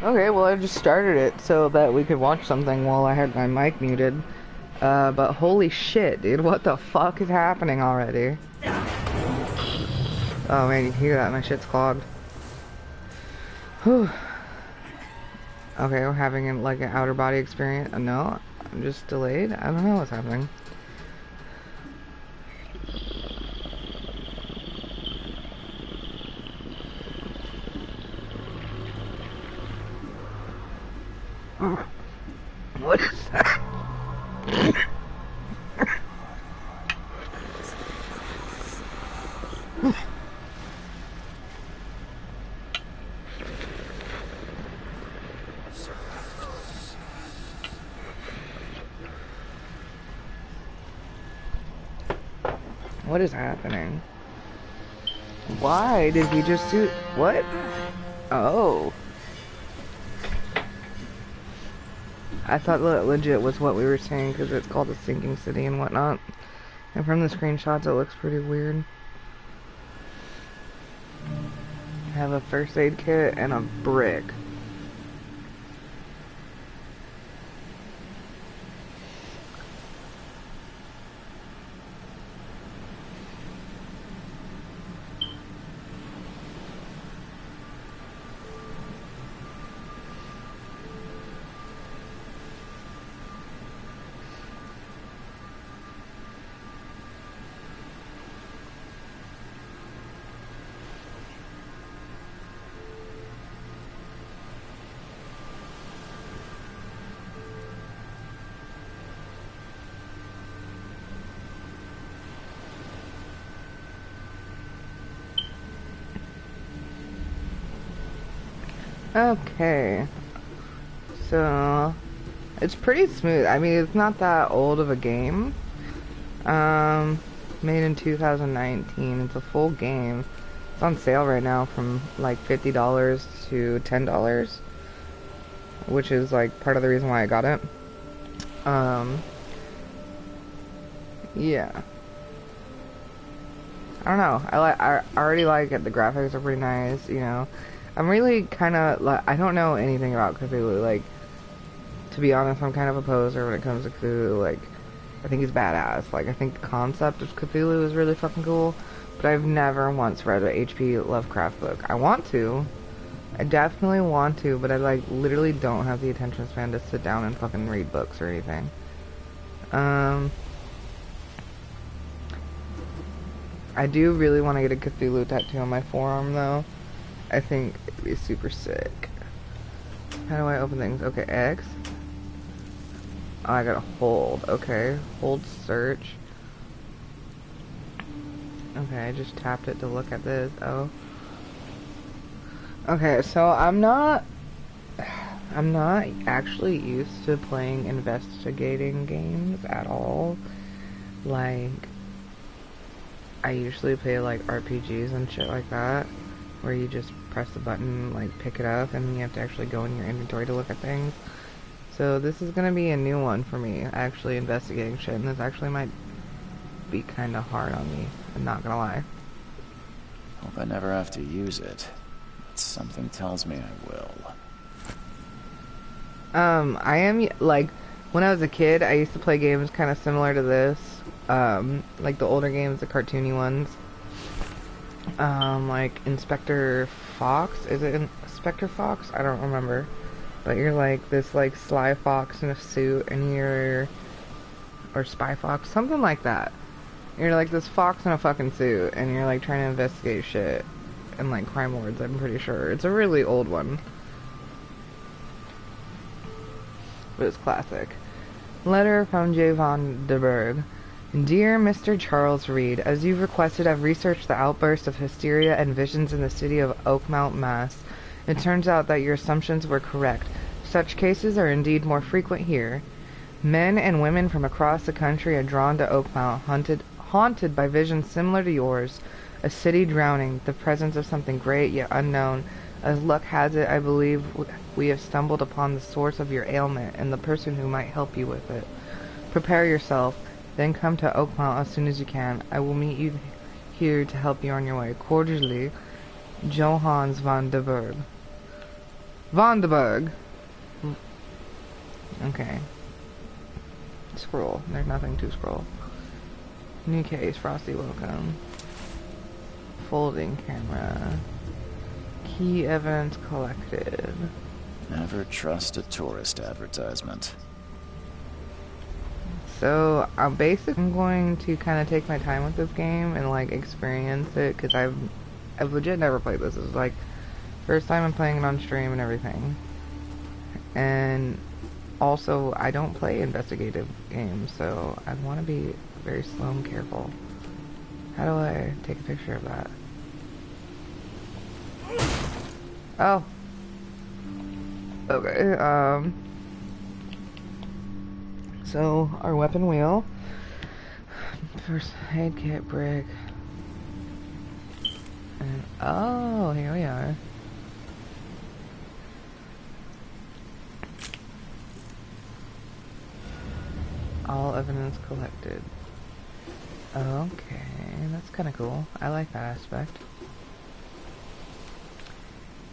Okay, well I just started it so that we could watch something while I had my mic muted. But holy shit, dude, what the fuck is happening already? Oh man, you can hear that, my shit's clogged. Whew. Okay, we're having like an outer body experience. No, I'm just delayed. I don't know what's happening. What is that? What is happening? Why did he just do... What? Oh. I thought that legit was what we were saying because it's called a sinking city and whatnot. And from the screenshots it looks pretty weird. I have a first aid kit and a brick. Okay, so it's pretty smooth. I mean, it's not that old of a game. Made in 2019. It's a full game. It's on sale right now from like $50 to $10, which is like part of the reason why I got it. Yeah. I don't know. I already like it. The graphics are pretty nice, you know. I'm really kind of like, I don't know anything about Cthulhu. Like, to be honest, I'm kind of a poser when it comes to Cthulhu. Like, I think he's badass. Like, I think the concept of Cthulhu is really fucking cool. But I've never once read a H.P. Lovecraft book. I want to. I definitely want to, but I like literally don't have the attention span to sit down and fucking read books or anything. I do really want to get a Cthulhu tattoo on my forearm though. I think it'd be super sick. How do I open things? Okay, X. Oh, I gotta hold. Okay, hold search. Okay, I just tapped it to look at this. Oh. Okay, so I'm not actually used to playing investigating games at all. Like, I usually play like RPGs and shit like that, where you just press the button, like pick it up, and you have to actually go in your inventory to look at things. So this is gonna be a new one for me, actually investigating shit, and this actually might be kind of hard on me, I'm not gonna lie. Hope I never have to use it. But something tells me I will. I am, like, when I was a kid, I used to play games kind of similar to this, like the older games, the cartoony ones. Like Inspector Fox, is it Inspector Fox? I don't remember. But you're like this like sly fox in a suit and you're, or spy fox, something like that. You're like this fox in a fucking suit and you're like trying to investigate shit and like crime lords, I'm pretty sure. It's a really old one. But it's classic. Letter from J. von de Berg. Dear Mr. Charles Reed, as you've requested, I've researched the outburst of hysteria and visions in the city of Oakmount, Mass. It turns out that your assumptions were correct. Such cases are indeed more frequent here. Men and women from across the country are drawn to Oakmount, haunted by visions similar to yours. A city drowning, the presence of something great yet unknown. As luck has it, I believe we have stumbled upon the source of your ailment and the person who might help you with it. Prepare yourself. Then come to Oakmount as soon as you can. I will meet you here to help you on your way. Cordially, Johannes van de Berg. Vondebug. Okay. Scroll. There's nothing to scroll. New case. Frosty welcome. Folding camera. Key evidence collected. Never trust a tourist advertisement. So I'm going to kind of take my time with this game and like experience it, because I've legit never played this. This is like first time I'm playing it on stream and everything. And also I don't play investigative games, so I want to be very slow and careful. How do I take a picture of that? Oh. Okay, so our weapon wheel. First aid kit, brick. And oh, here we are. All evidence collected. Okay, that's kind of cool. I like that aspect.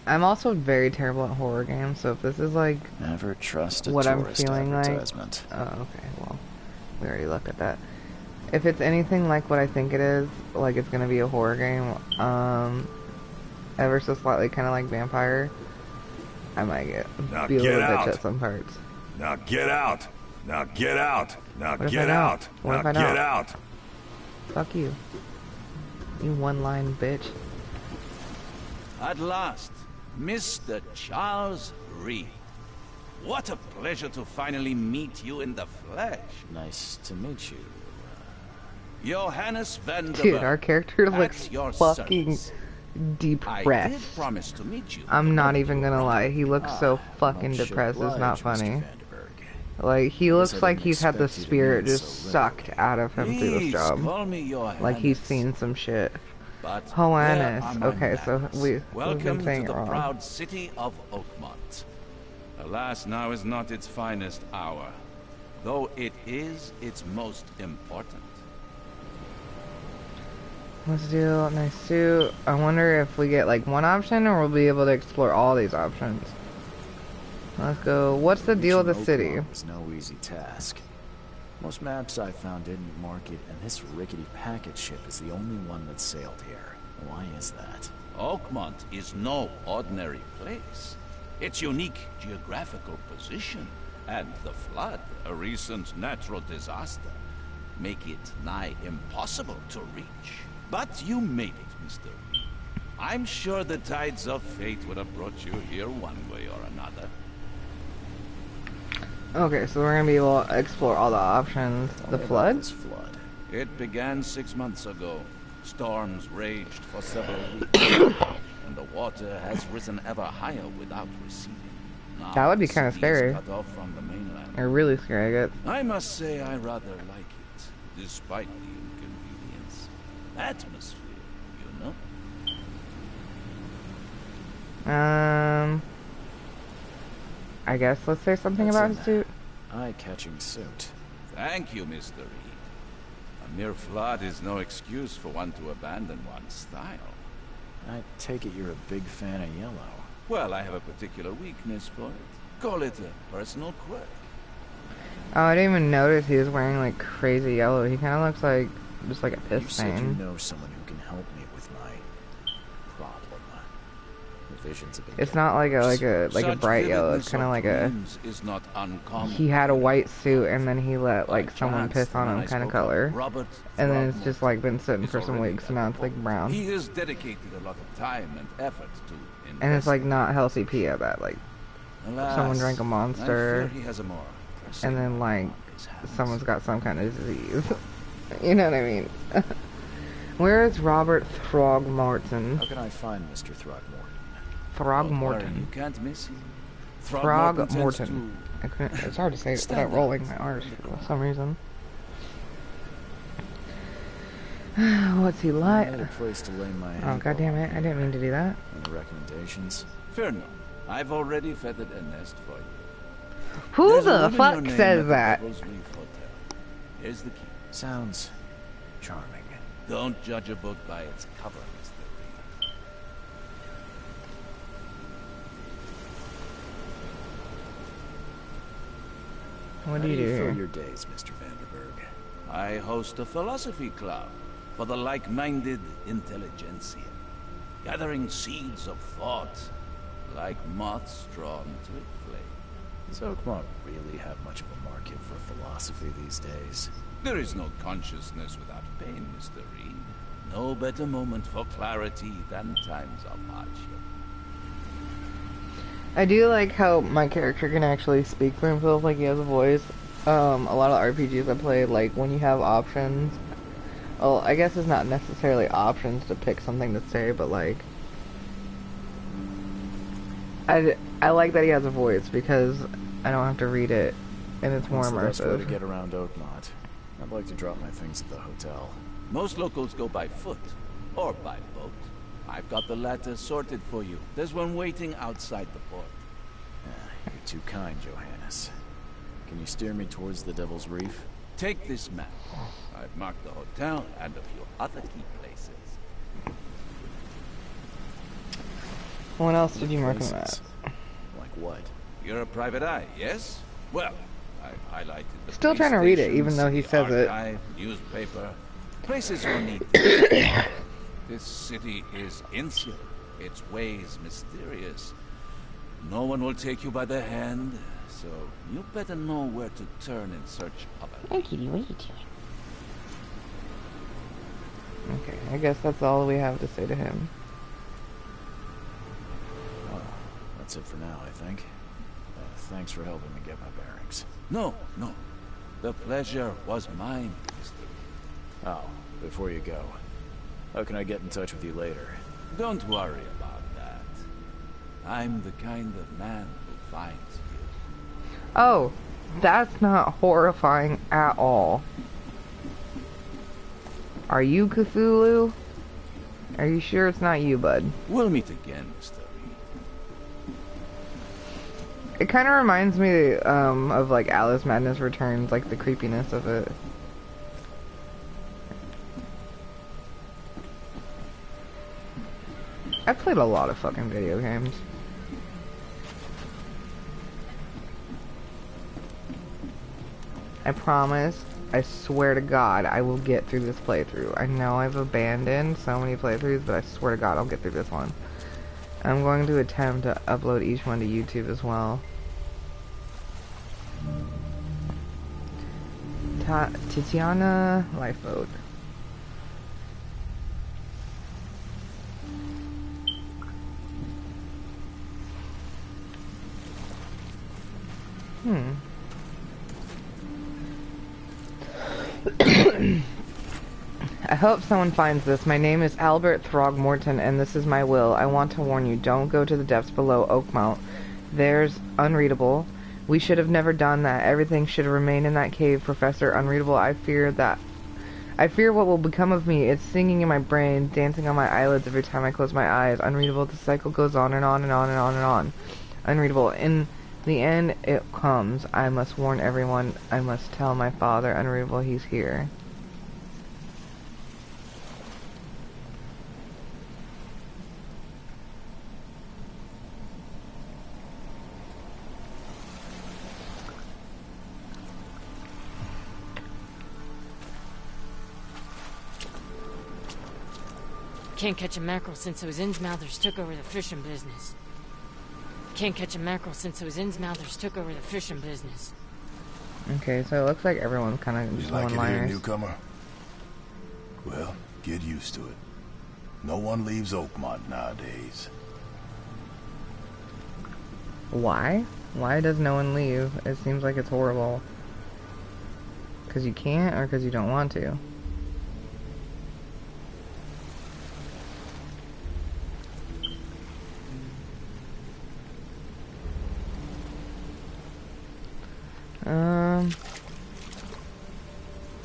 I'm also very terrible at horror games, so if this is like Never trust a what I'm tourist feeling advertisement. like, oh, okay, well, we already looked at that. If it's anything like what I think it is, like it's gonna be a horror game, ever so slightly kind of like Vampire, I might be a little bitch at some parts. Now get out! Now get out! Now What if get I don't? out! What Now if I get don't? out! Fuck you. You one-line bitch. At last, Mr. Charles Reed. What a pleasure to finally meet you in the flesh. Nice to meet you. Johannes van der Dude, Berg, our character at looks your fucking service. I depressed. did promise to meet you. I'm not even gonna lie, he looks so fucking Much depressed, it's not obliged, Mr. funny. Van der Berg. Like, he Guess looks I like didn't he's had the expect you to spirit mean just so sucked out of him through this Please job. call me Johannes. Like he's seen some shit. But Johannes. there are my Okay, so manners. we've Welcome been saying to it the wrong. proud city of Oakmont. Alas, now is not its finest hour, though it is its most important. Let's do a nice suit. I wonder if we get like one option or we'll be able to explore all these options. Let's go. What's the deal with the Reaching city? Oakmont was no easy task. Most maps I found didn't mark it, and this rickety packet ship is the only one that sailed here. Why is that? Oakmont is no ordinary place. Its unique geographical position and the flood, a recent natural disaster, make it nigh impossible to reach. But you made it, Mr. Reed. I'm sure the tides of fate would have brought you here one way or another. Okay, so we're gonna be able to explore all the options. Tell The me about flood? this flood. It began 6 months ago. Storms raged for several weeks, and the water has risen ever higher without receding. Now That would be the kinda city is scary. cut off from the mainland. Or really scary, I guess. I must say I rather like it, despite the inconvenience. Atmosphere, you know? I guess let's say something What's about in his suit. that Eye-catching suit. Thank you, Mr. Reed. A mere flood is no excuse for one to abandon one's style. I take it you're a big fan of yellow. Well, I have a particular weakness for it. Call it a personal quirk. Oh, I didn't even notice he was wearing like crazy yellow. He kind of looks like just like a You piss said you stain. know someone who can help me with my problem. The visions have been It's not like a Such bright yellow. It's vividness kind of of like a. dreams is not uncommon. He had a white suit and then he let like By someone chance, piss the on man him I kind of spoke color. Robert And then it's Throckmorton, just like been sitting is for some already weeks, at and now the it's like port. brown. He has dedicated a lot of time and effort to And it's like investigate. not healthy pee at that. Like Alas, someone drank a I Monster, fear he has a more pressing and then like matter on his hands. someone's got some kind of disease. You know what I mean? Where is Robert Throgmorton? How can I find Mr. Throckmorton? Don't worry, you Throgmorton. can't miss him. Throgmorton tends Throgmorton. to- I couldn't, it's hard to say it Stand without up. rolling my R's for some reason. What's he I like? need a place to lay my Oh, god damn it. I didn't mean to do that. Any recommendations? Fair enough. I've already feathered a nest for you. Who There's a the room in your fuck name says at the that? Devil's Reef Hotel. Here's the key. Sounds charming. Don't judge a book by its cover, Mr. Reed. What How do you do fill here? your days, Mr. Vanderberg? I host a philosophy club for the like-minded intelligentsia, gathering seeds of thought like moths drawn to a flame. Does Oakmont really have much of a market for philosophy these days? There is no consciousness without pain, Mr. Reed. No better moment for clarity than times of hardship. I do like how my character can actually speak for himself, like he has a voice. A lot of RPGs I play, like when you have options, well, I guess it's not necessarily options to pick something to say, but like, I like that he has a voice because I don't have to read it, and it's more What's the best way to immersive. get around Oakmont? I'd like to drop my things at the hotel. Most locals go by foot or by boat. I've got the latter sorted for you. There's one waiting outside the port. You're too kind, Johannes. Can you steer me towards the Devil's Reef? Take this map. I've marked the hotel and a few other key places. What else did you mark on that? Places? Like what? You're a private eye, yes? Well, I've highlighted the Still police trying to read it, stations, even though he the says it. archive, newspaper, places you need. This city is insular, its ways mysterious. No one will take you by the hand, so you better know where to turn in search of a Hey, kitty, what are you doing? Okay, I guess that's all we have to say to him. Well, that's it for now, I think. Thanks for helping me get my bearings. No. The pleasure was mine, Mr. Oh, before you go, how can I get in touch with you later? Don't worry about that. I'm the kind of man who finds you. Oh, that's not horrifying at all. Are you Cthulhu? Are you sure it's not you, bud? We'll meet again, Mr. Reed. It kind of reminds me of like Alice Madness Returns, like the creepiness of it. I've played a lot of fucking video games. I promise, I swear to God, I will get through this playthrough. I know I've abandoned so many playthroughs, but I swear to God, I'll get through this one. I'm going to attempt to upload each one to YouTube as well. Titiana Lifeboat. I hope someone finds this. My name is Albert Throgmorton, and this is my will. I want to warn you, don't go to the depths below Oakmount. There's Unreadable. We should have never done that. Everything should remain in that cave, Professor Unreadable. I fear what will become of me. It's singing in my brain, dancing on my eyelids every time I close my eyes. Unreadable, the cycle goes on and on and on and on and on. Unreadable, in the end, it comes. I must warn everyone. I must tell my father, Unreadable, he's here. Can't catch a mackerel since those Innsmouthers took over the fishing business. Can't catch a mackerel since those Innsmouthers took over the fishing business. Okay, so it looks like everyone's kind of You just like it here, one-liners. newcomer? Well, get used to it. No one leaves Oakmont nowadays. Why? Why does no one leave? It seems like it's horrible. Because you can't, or because you don't want to?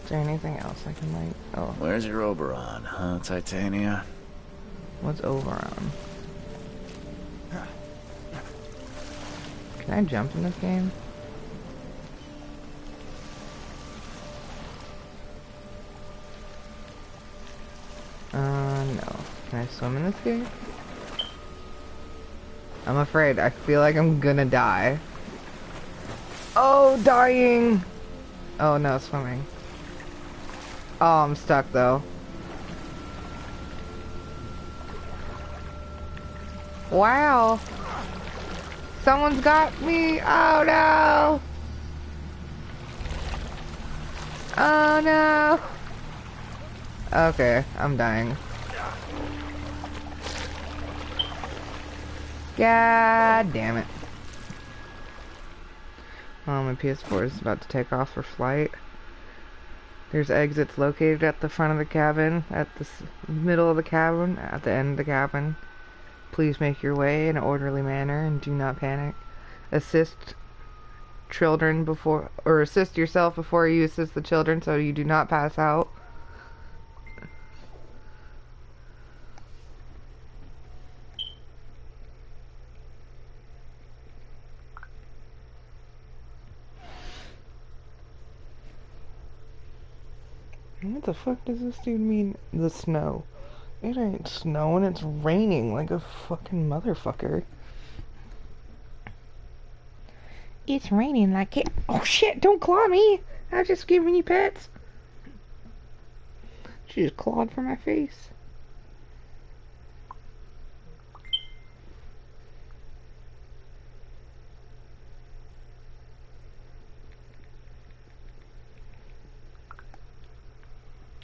Is there anything else I can like? Oh, Where's your Oberon, huh, Titania? what's Oberon? Can I jump in this game? No. Can I swim in this game? I'm afraid. I feel like I'm gonna die. Oh, dying. Oh no, swimming. Oh, I'm stuck though. Wow. Someone's got me. Oh no. Oh no. Okay, I'm dying. God damn it. Oh, my PS4 is about to take off for flight. There's exits located at the front of the cabin, at the middle of the cabin, at the end of the cabin. Please make your way in an orderly manner and do not panic. Assist children before, or assist yourself before you assist the children so you do not pass out. What the fuck does this dude mean? The snow. It ain't snowing, it's raining like a fucking motherfucker. It's raining like it. Oh shit, don't claw me! I've just given you pets. She just clawed for my face.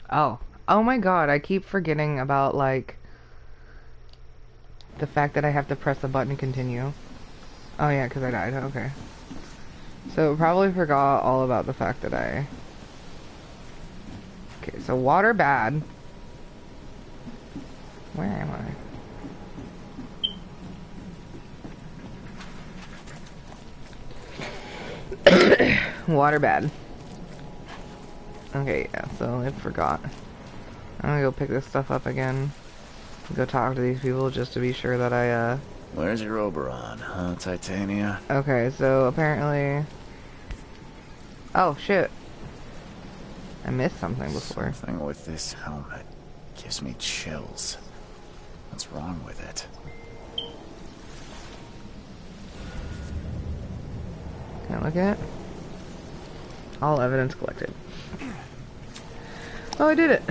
Oh. Oh my god, I keep forgetting about, like, the fact that I have to press the button to continue. Oh yeah, because I died. Okay. So probably forgot all about the fact that I... Okay, so water bad. Where am I? Water bad. Okay, yeah, so I forgot. I'm gonna go pick this stuff up again. Go talk to these people just to be sure that I, Where's your Oberon, huh, Titania? Okay, so apparently... Oh, shit. I missed something before. Something with this helmet gives me chills. What's wrong with it? Can I look at it? All evidence collected. Oh, I did it!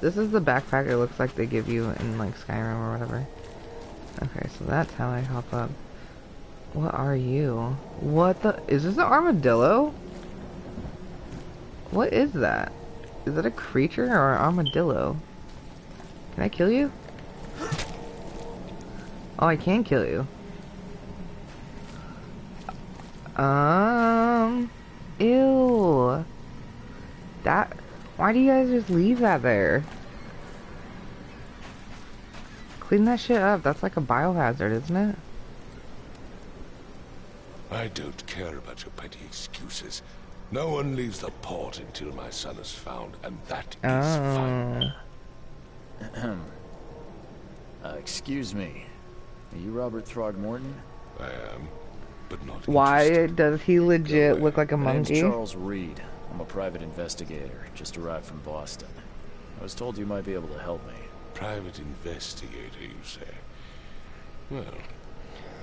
This is the backpack it looks like they give you in, like, Skyrim or whatever. Okay, so that's how I hop up. What are you? What the? Is this an armadillo? What is that? Is that a creature or an armadillo? Can I kill you? Oh, I can kill you. Ew. That... Why do you guys just leave that there? Clean that shit up. That's like a biohazard, isn't it? I don't care about your petty excuses. No one leaves the port until my son is found, and that is fine. Excuse me. Are you Robert Throgmorton? I am, but not Why interested. does he legit look like a My name's monkey? Charles Reed. I'm a private investigator, just arrived from Boston. I was told you might be able to help me. Private investigator, you say? Well,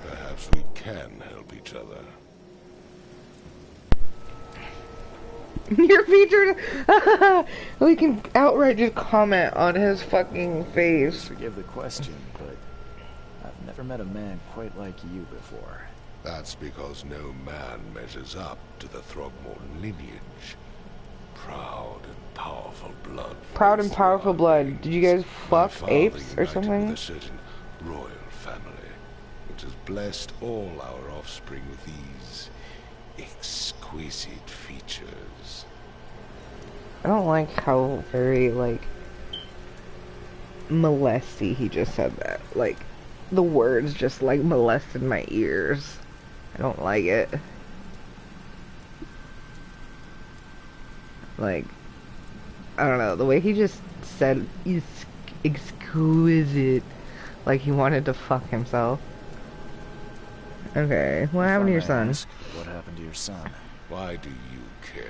perhaps we can help each other. You're featured. We can outright just comment on his fucking face. Forgive the question, but I've never met a man quite like you before. That's because no man measures up to the Throgmorton lineage. Proud and powerful blood. Proud and powerful blood. Did you guys My fuck father apes or united something? with a certain royal family, which has blessed all our offspring with these exquisite features. I don't like how very, like, molesty he just said that. Like, the words just, like, molested my ears. I don't like it. Like, I don't know, the way he just said exquisite, like he wanted to fuck himself. Okay, what happened to your son? What happened to your son? Why do you care?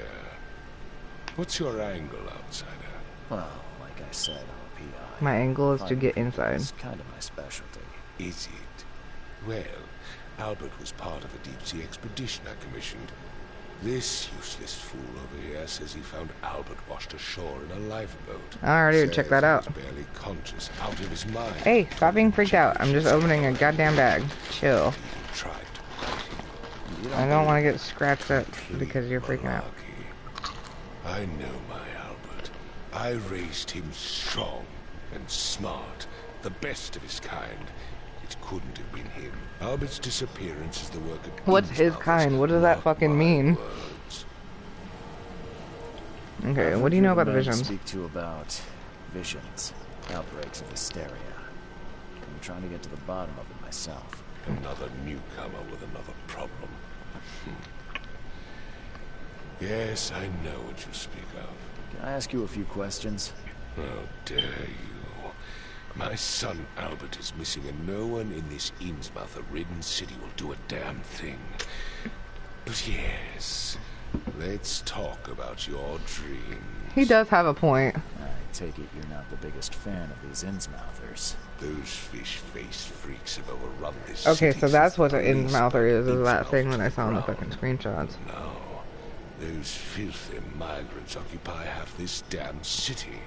What's your angle, outsider? Well, like I said, I'm a PI. My angle is to Finding get people inside. is kind of my specialty. Is it? Well, Albert was part of a deep-sea expedition I commissioned. This useless fool over here says he found Albert washed ashore in a lifeboat. I already Says check that he out. was barely conscious, out of his mind. Hey, stop being freaked out. I'm just opening a goddamn bag. Chill. Even tried to fight him. I don't want to get scratched up because you're freaking out. Malarkey. I know my Albert. I raised him strong and smart, the best of his kind. It couldn't have been him. Albert's disappearance is the work of What's his kind? What does that fucking mean? Words. Okay, I've what do you heard know about the men visions? Speak to about visions, outbreaks of hysteria. I'm trying to get to the bottom of it myself. Another newcomer with another problem. Yes, I know what you speak of. Can I ask you a few questions? How dare you? My son Albert is missing, and no one in this Innsmouth-ridden city will do a damn thing. But yes, let's talk about your dream. He does have a point. I take it you're not the biggest fan of these Innsmouthers. Those fish-faced freaks have overrun this Okay, city so that's since what the the police Innsmouther is that Innsmouth thing to that I saw in the ground. fucking screenshots. No, those filthy migrants occupy half this damn city.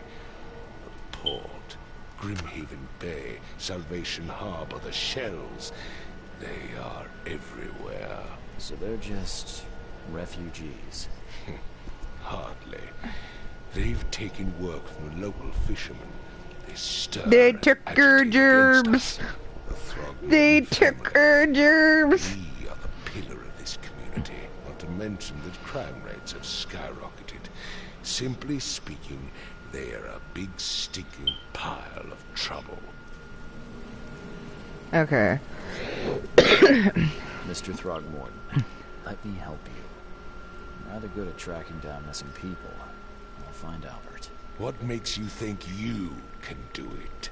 The port, Grimhaven Bay, Salvation Harbor, the shells. They are everywhere. So they're just refugees. Hardly. They've taken work from the local fishermen. They stir They and took our agitate against gerbs. us. The Throgmorton They family. took our gerbs. We are the pillar of this community, not to mention that crime rates have skyrocketed. Simply speaking, they are a big stinking pile of trouble. Okay. Mr. Throgmorton, let me help you. I'm rather good at tracking down missing people. I'll find Albert. What makes you think you can do it?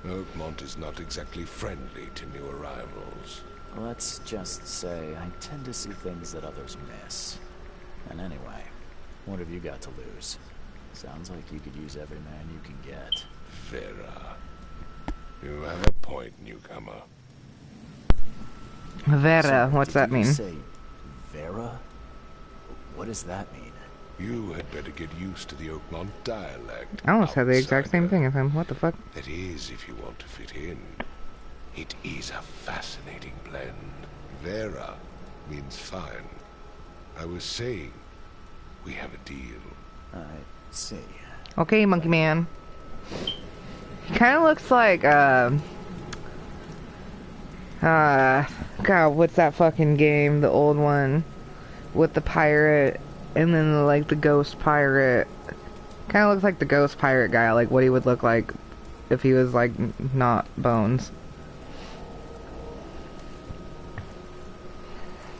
Oakmont is not exactly friendly to new arrivals. Let's just say I tend to see things that others miss. And anyway, what have you got to lose? Sounds like you could use every man you can get. Vera. You have a point, newcomer. Vera, So, what's did that you mean? say Vera? What does that mean? You had better get used to the Oakmont dialect. I almost said the exact same outsider. thing as him. What the fuck? That is, if you want to fit in. It is a fascinating blend. Vera means fine. I was saying, we have a deal. I see. Okay, Monkey Man. He kind of looks like, God, what's that fucking game? The old one with the pirate and then like the ghost pirate. Kind of looks like the ghost pirate guy, like what he would look like if he was like not Bones.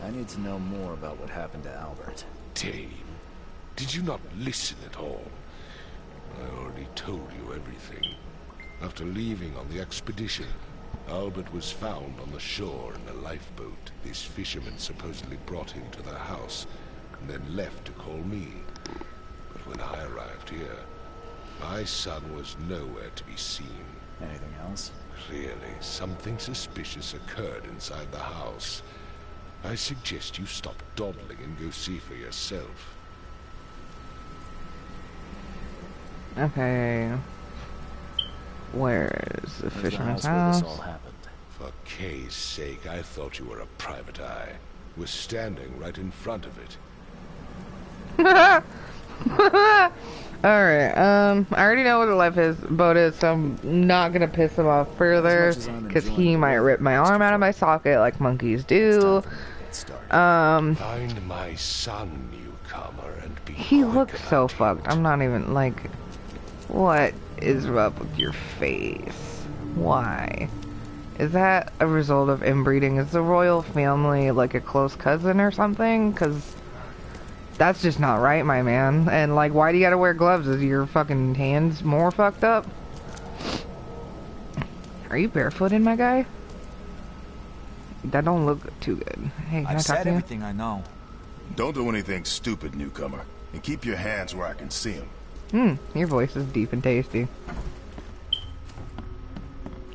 I need to know more about what happened to Albert. Dane, did you not listen at all? I already told you everything. After leaving on the expedition, Albert was found on the shore in a lifeboat. This fisherman supposedly brought him to their house, and then left to call me. But when I arrived here, my son was nowhere to be seen. Anything else? Clearly, something suspicious occurred inside the house. I suggest you stop dawdling and go see for yourself. Okay. Where is the Where's the fisherman's house where house? this all happened? For Kay's sake, I thought you were a private eye. We're standing right in front of it. Alright, I already know what a lifeboat is, so I'm not gonna piss him off further, As much as I'm because he enjoying might the rip my rest arm of out of it, my socket like monkeys It's do. time for me to get started. Find my son, newcomer, and be He quick looks so about it. fucked. I'm not even, like, what is up with your face? Why? Is that a result of inbreeding? Is the royal family, like, a close cousin or something? Because that's just not right, my man. And, like, why do you gotta wear gloves? Is your fucking hands more fucked up? Are you barefooted, my guy? That don't look too good. Hey, can I I've talk said to you? everything I know. Don't do anything stupid, newcomer. And keep your hands where I can see them. Your voice is deep and tasty.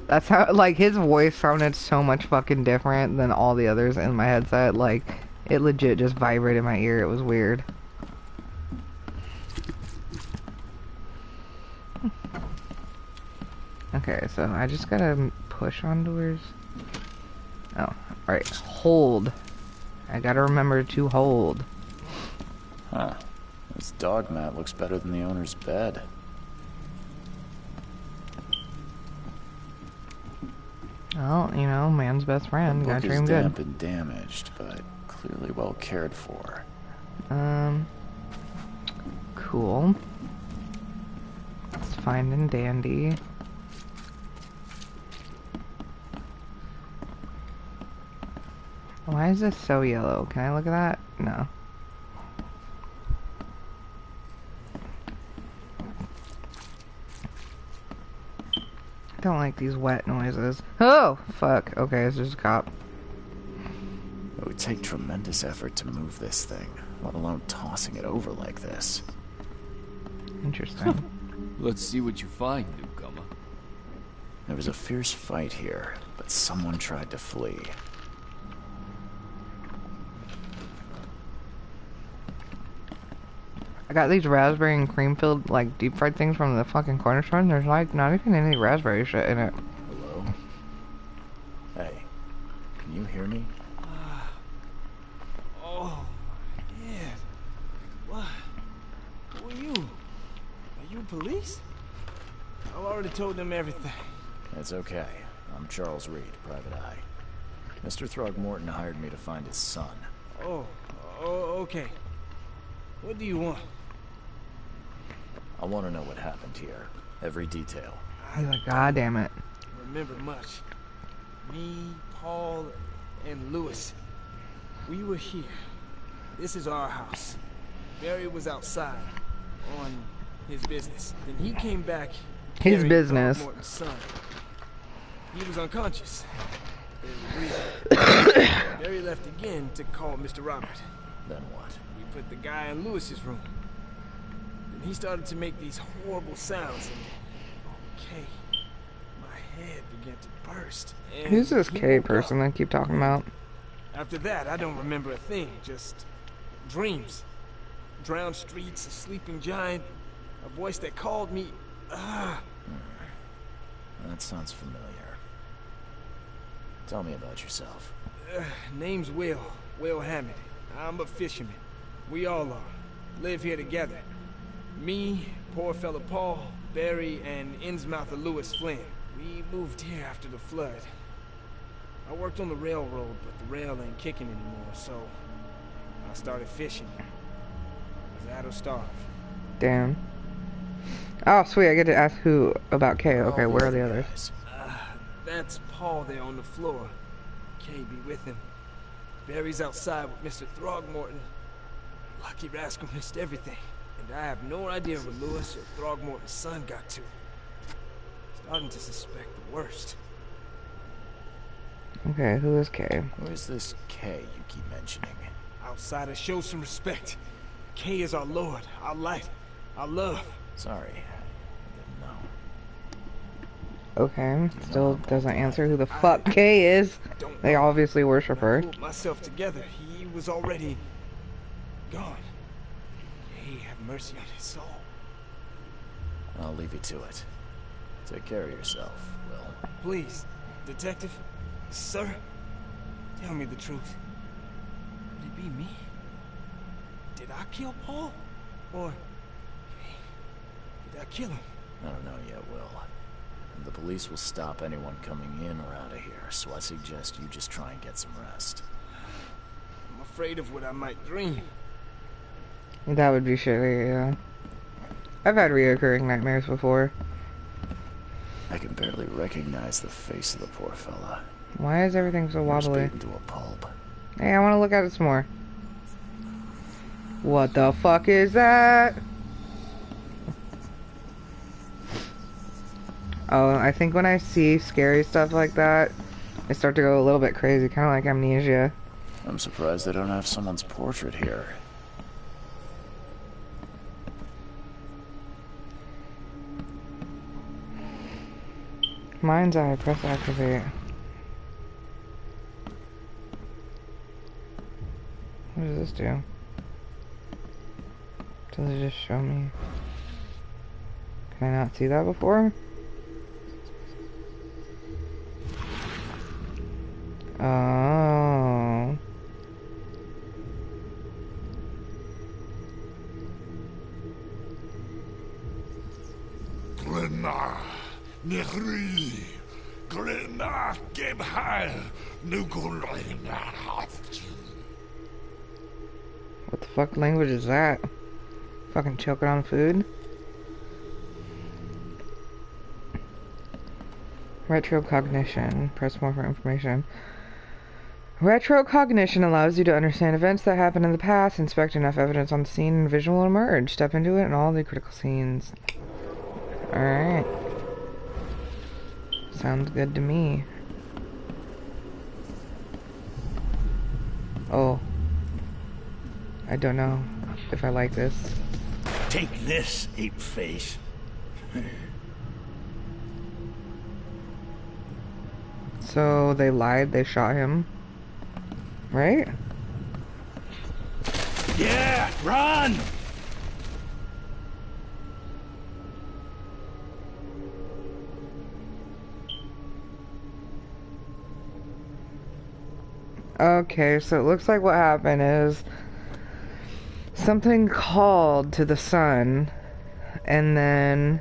That's how, like, his voice sounded so much fucking different than all the others in my headset. Like, it legit just vibrated in my ear. It was weird. Okay, so I just gotta push on doors. Oh, alright. Hold. I gotta remember to hold. Huh. This dog mat looks better than the owner's bed. Well, you know, man's best friend. The Gotta book treat is him good. damp and damaged, but clearly well cared for. Cool. It's fine and dandy. Why is this so yellow? Can I look at that? No. I don't like these wet noises. Oh, fuck. Okay, it's just a cop. It would take tremendous effort to move this thing, let alone tossing it over like this. Interesting. Let's see what you find, newcomer. There was a fierce fight here, but someone tried to flee. I got these raspberry and cream filled, like, deep fried things from the fucking corner store, and there's, like, not even any raspberry shit in it. Hello? Hey, can you hear me? Oh, yeah. What? Who are you? Are you police? I've already told them everything. It's okay. I'm Charles Reed, Private Eye. Mr. Throgmorton hired me to find his son. Oh, okay. What do you want? I want to know what happened here. Every detail. He's like, God damn it. Remember much. Me, Paul, and Lewis. We were here. This is our house. Barry was outside on his business. Then he came back. His carrying business. Throckmorton's son. He was unconscious. Barry was breathing. Barry left again to call Mr. Robert. Then what? We put the guy in Lewis's room. Then he started to make these horrible sounds, and Kay, my head began to burst. And Who's this he K woke person up. I keep talking about? After that, I don't remember a thing, just dreams. Drowned streets, a sleeping giant, a voice that called me. That sounds familiar. Tell me about yourself. Name's Will Hammond. I'm a fisherman. We all are. Live here together. Me, poor fella Paul, Barry, and Innsmouther Lewis Flynn. We moved here after the flood. I worked on the railroad, but the rail ain't kicking anymore, so I started fishing. I was out of starve. Damn. Oh, sweet. I get to ask who about K. Okay, where are the others? Guys. That's Paul there on the floor. Kay be with him. Barry's outside with Mr. Throgmorton. Lucky rascal missed everything. And I have no idea where Lewis or Throgmorton's son got to. Starting to suspect the worst. Okay, who is K? Who is this K you keep mentioning? Outsiders, show some respect. Kay is our lord, our light, our love. Sorry, I didn't know. Okay, still doesn't answer who the fuck K is. Don't They know. obviously worship When I her. pulled myself together, he was already gone. Hey, have mercy on his soul. I'll leave you to it. Take care of yourself, Will. Please, detective, sir, tell me the truth. Could it be me? Did I kill Paul? Or did I kill him? I don't know yet, Will. And the police will stop anyone coming in or out of here, so I suggest you just try and get some rest. I'm afraid of what I might dream. That would be shitty, yeah. I've had reoccurring nightmares before. I can barely recognize the face of the poor fella. Why is everything so wobbly? He's beaten to a pulp. Hey, I want to look at it some more. What the fuck is that? Oh, I think when I see scary stuff like that, I start to go a little bit crazy, kind of like amnesia. I'm surprised they don't have someone's portrait here. Mind's eye, press activate. What does this do? Does it just show me? Can I not see that before? Oh. Glenna, Nehri, Glenna, Gebhal, Nugulina. What the fuck language is that? Fucking choking on food? Retrocognition. Press more for information. Retrocognition allows you to understand events that happened in the past, inspect enough evidence on the scene, and visual will emerge. Step into it and all the critical scenes. Alright. Sounds good to me. Oh. I don't know if I like this. Take this, ape face. So they lied, they shot him. Right? Yeah, run! Okay, so it looks like what happened is something called to the sun and then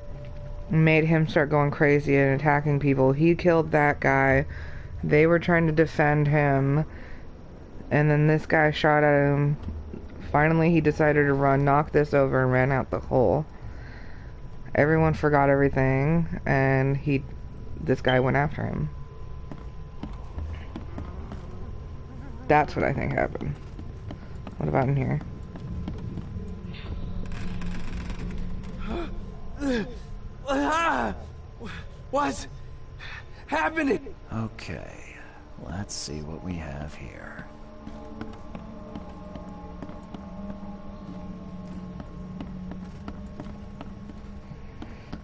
made him start going crazy and attacking people. He killed that guy. They were trying to defend him, and then this guy shot at him. Finally he decided to run, knocked this over, and ran out the hole. Everyone forgot everything, and this guy went after him. That's what I think happened. What about in here? What's happening? Okay, let's see what we have here.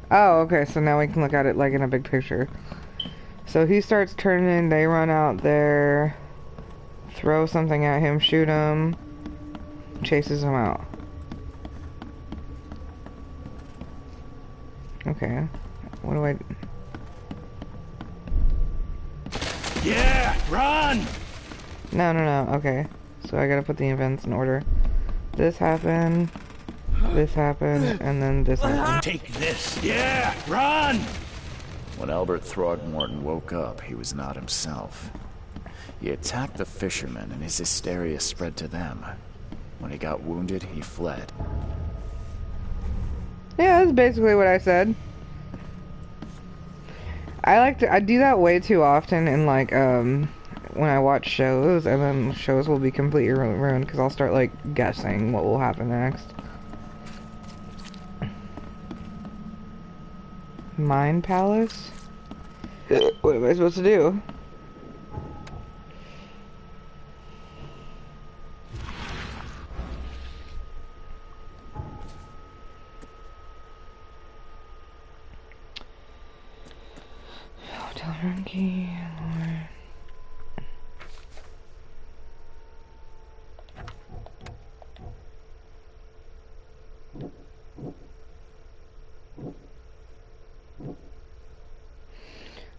Oh, okay, so now we can look at it like in a big picture. So he starts turning, they run out there, throw something at him, shoot him, chases him out. Okay, what do I... Yeah, run! No, okay. So I gotta put the events in order. This happened, and then this happened. Take this. Yeah, run! When Albert Throgmorton woke up, he was not himself. He attacked the fishermen, and his hysteria spread to them. When he got wounded, he fled. Yeah, that's basically what I said. I do that way too often in like, when I watch shows, and then shows will be completely ruined because I'll start like guessing what will happen next. Mind Palace? What am I supposed to do? Hotel room key, or...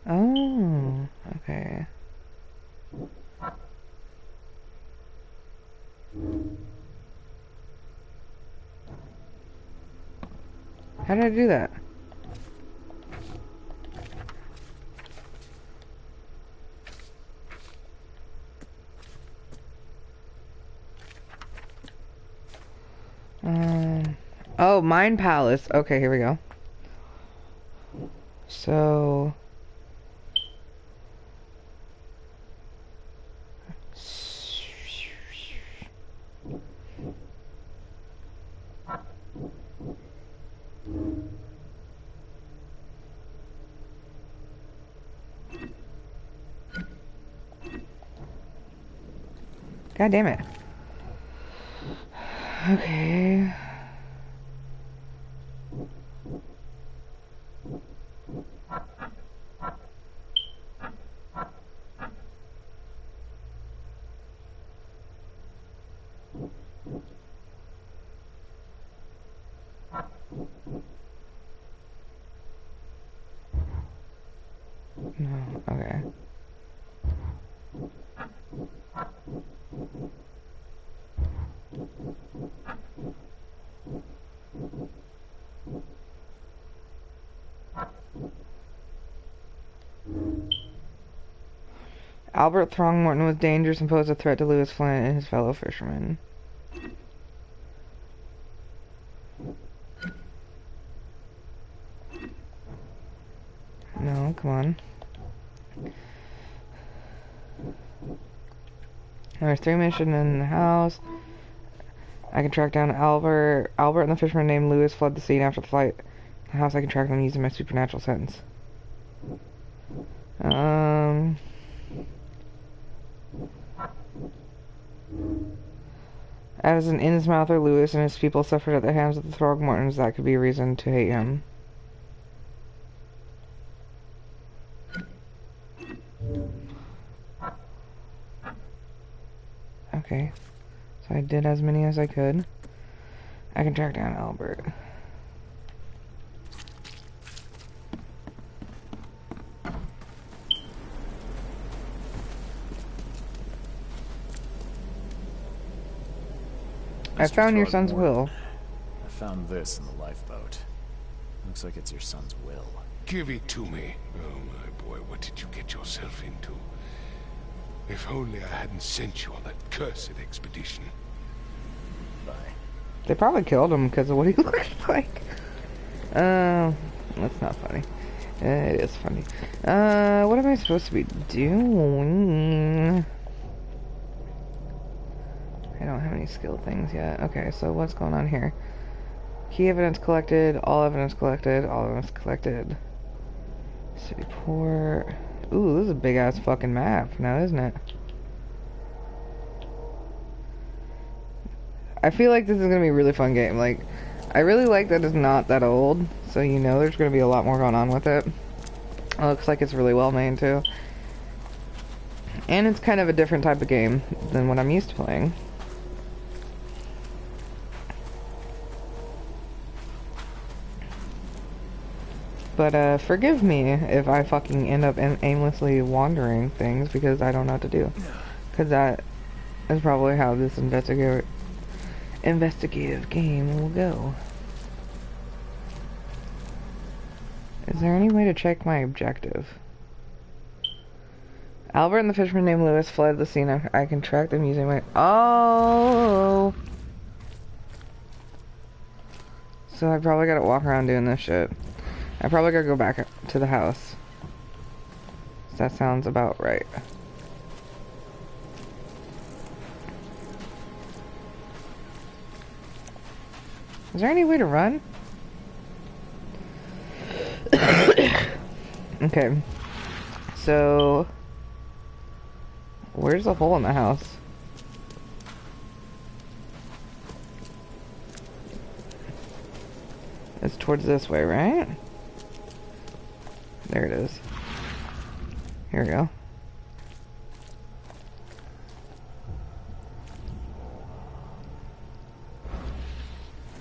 Oh, okay. How did I do that? Oh, Mind Palace. Okay, here we go. So... God damn it. Okay. No, okay. Albert Throgmorton was dangerous and posed a threat to Lewis Flint and his fellow fishermen. No, come on. There's 3 missions in the house. I can track down Albert. Albert and the fisherman named Lewis fled the scene after the fight. The house I can track them using my supernatural sense. As an Innsmouther, Lewis and his people suffered at the hands of the Throgmortons. That could be a reason to hate him. Okay. So I did as many as I could. I can track down Albert. I found your son's will. I found this in the lifeboat. Looks like it's your son's will. Give it to me. Oh, my boy, what did you get yourself into? If only I hadn't sent you on that cursed expedition. Bye. They probably killed him because of what he looks like. That's not funny. It is funny. What am I supposed to be doing? I don't have any skill things yet. Okay, so what's going on here? Key evidence collected, all evidence collected, all evidence collected. City port. Ooh, this is a big ass fucking map now, isn't it? I feel like this is gonna be a really fun game. Like, I really like that it's not that old, so you know there's gonna be a lot more going on with it. It looks like it's really well made too. And it's kind of a different type of game than what I'm used to playing. But, forgive me if I fucking end up aimlessly wandering things because I don't know what to do. Because that is probably how this investigative game will go. Is there any way to check my objective? Albert and the fisherman named Lewis fled the scene. I can track them using my... Oh! So I probably gotta walk around doing this shit. I probably gotta go back to the house. That sounds about right. Is there any way to run? Okay. So... where's the hole in the house? It's towards this way, right? There it is. Here we go.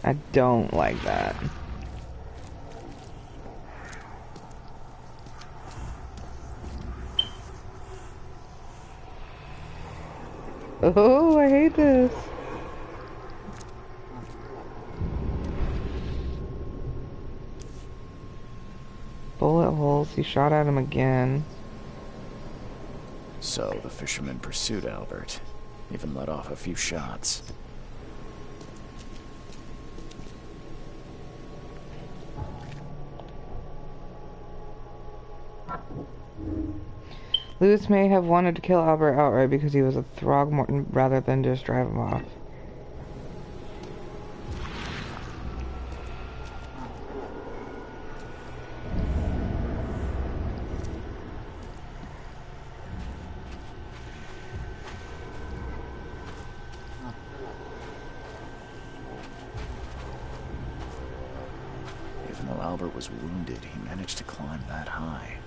I don't like that. Oh, I hate this. Bullet holes. He shot at him again. So the fisherman pursued Albert. Even let off a few shots. Lewis may have wanted to kill Albert outright because he was a Throgmorton rather than just drive him off. Even though Albert was wounded, he managed to climb that high.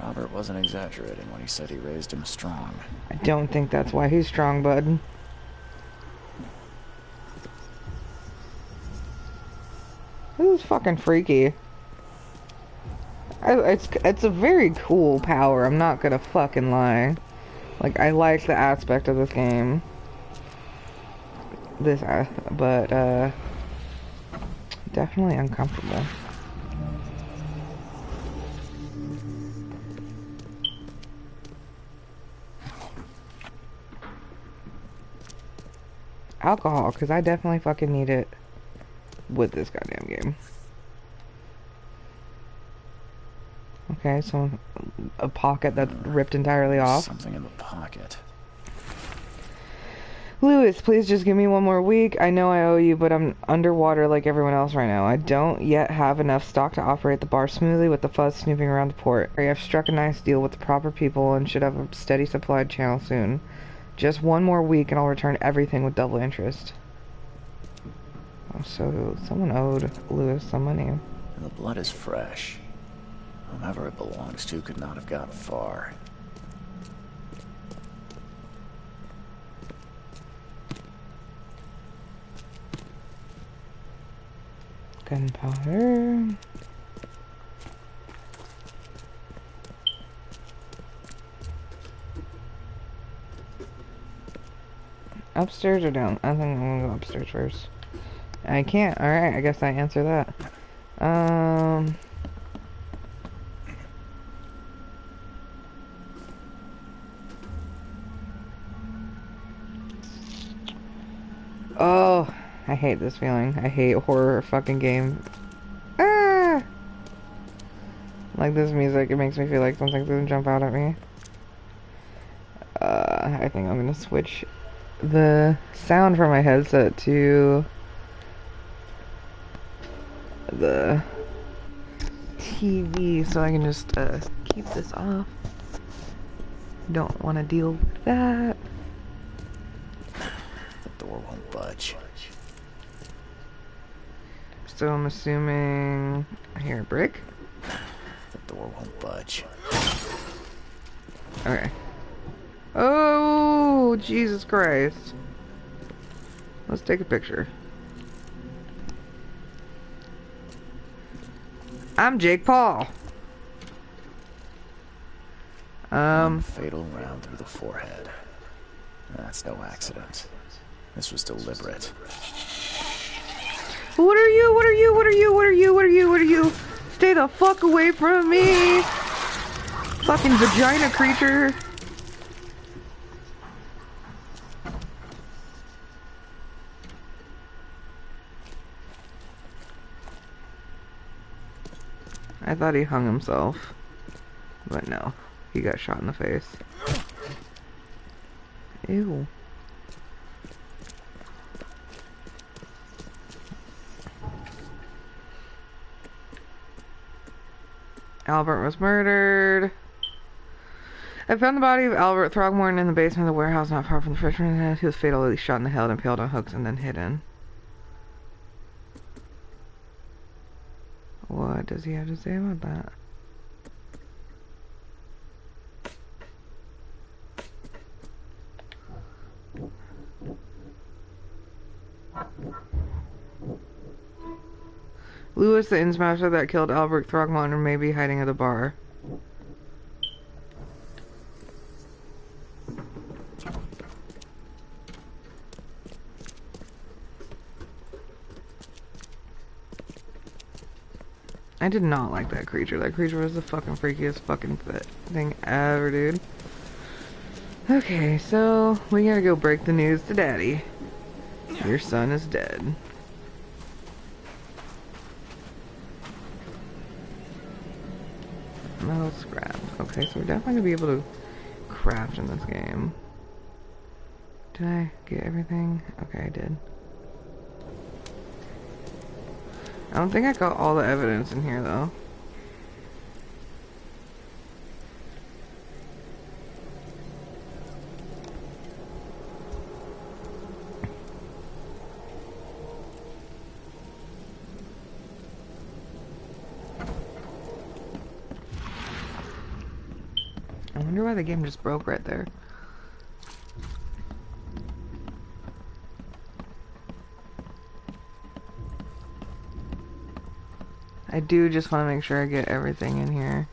Robert wasn't exaggerating when he said he raised him strong. I don't think that's why he's strong, bud. This is fucking freaky. It's a very cool power. I'm not gonna fucking lie. Like, I like the aspect of this game. But definitely uncomfortable. Alcohol, because I definitely fucking need it with this goddamn game. Okay, so a pocket that's ripped entirely off. Something in the pocket. Lewis, please just give me one more week. I know I owe you, but I'm underwater like everyone else right now. I don't yet have enough stock to operate the bar smoothly with the fuzz snooping around the port. I've struck a nice deal with the proper people and should have a steady supplied channel soon. Just one more week and I'll return everything with double interest. Oh, so someone owed Lewis some money. And the blood is fresh. Whomever it belongs to could not have gotten far. Gunpowder. Upstairs or down? I think I'm gonna go upstairs first. I can't. Alright, I guess I answer that. Oh, I hate this feeling. I hate horror fucking game. Ah! Like this music, it makes me feel like something's gonna jump out at me. I think I'm gonna switch the sound from my headset to the TV so I can just keep this off. Don't want to deal with that. The door won't budge. So I'm assuming I hear a brick. The door won't budge. Okay. Oh, Jesus Christ. Let's take a picture. I'm Jake Paul. Fatal round through the forehead. That's no accident. This was deliberate. What are you? What are you? What are you? What are you? What are you? What are you? Stay the fuck away from me! Fucking vagina creature. I thought he hung himself, but no, he got shot in the face. Ew. Albert was murdered. I found the body of Albert Throgmorton in the basement of the warehouse not far from the fisherman. He was fatally shot in the head, impaled on hooks, and then hidden. What does he have to say about that? Lewis, the innmaster that killed Albert Throgmorton, may be hiding at the bar. I did not like that creature. That creature was the fucking freakiest fucking thing ever, dude. Okay, so we gotta go break the news to Daddy. Your son is dead. Metal scrap. Okay, so we're definitely gonna be able to craft in this game. Did I get everything? Okay, I did. I don't think I got all the evidence in here, though. I wonder why the game just broke right there. I do just want to make sure I get everything in here.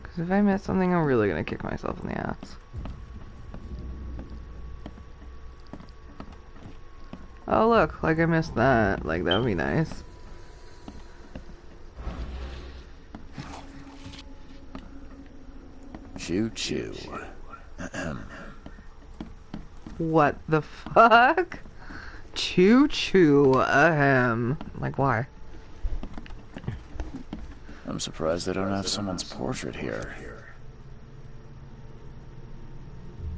Because if I miss something, I'm really going to kick myself in the ass. Oh look, like I missed that. Like, that would be nice. Choo choo. What the fuck? Choo choo, Like, why? I'm surprised they don't have someone's portrait here.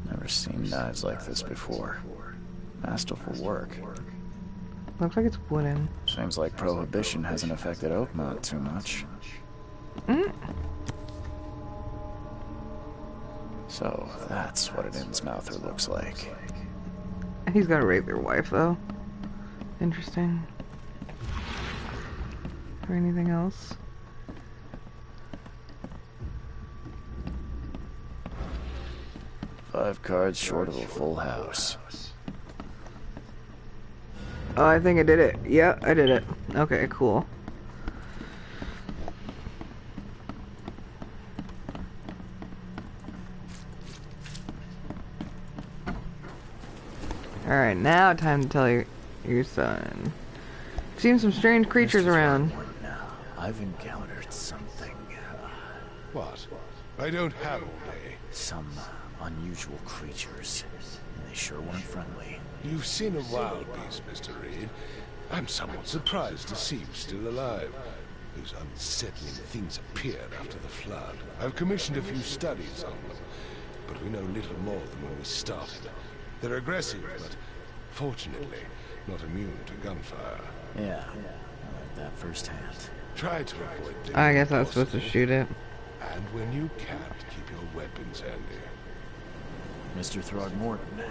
Never seen knives like this before. Masterful work. Looks like it's wooden. Seems like Prohibition hasn't affected Oakmont too much. So, that's what an Innsmouther looks like. He's gotta rape their wife, though. Interesting. Or anything else? Five cards short of a full house. Oh, I think I did it. Yeah, I did it. Okay, cool. Alright, now time to tell your son. I've seen some strange creatures around. I've encountered something. What? I don't have all day. Some unusual creatures. And they sure weren't friendly. You've seen a wild beast, Mr. Reed. I'm somewhat surprised to see you still alive. Those unsettling things appeared after the flood. I've commissioned a few studies on them, but we know little more than when we started. They're aggressive, but fortunately not immune to gunfire. Yeah, I learned that firsthand. Try to avoid them. I guess I was supposed to shoot it. And when you can't, keep your weapons handy. Mr. Throgmorton,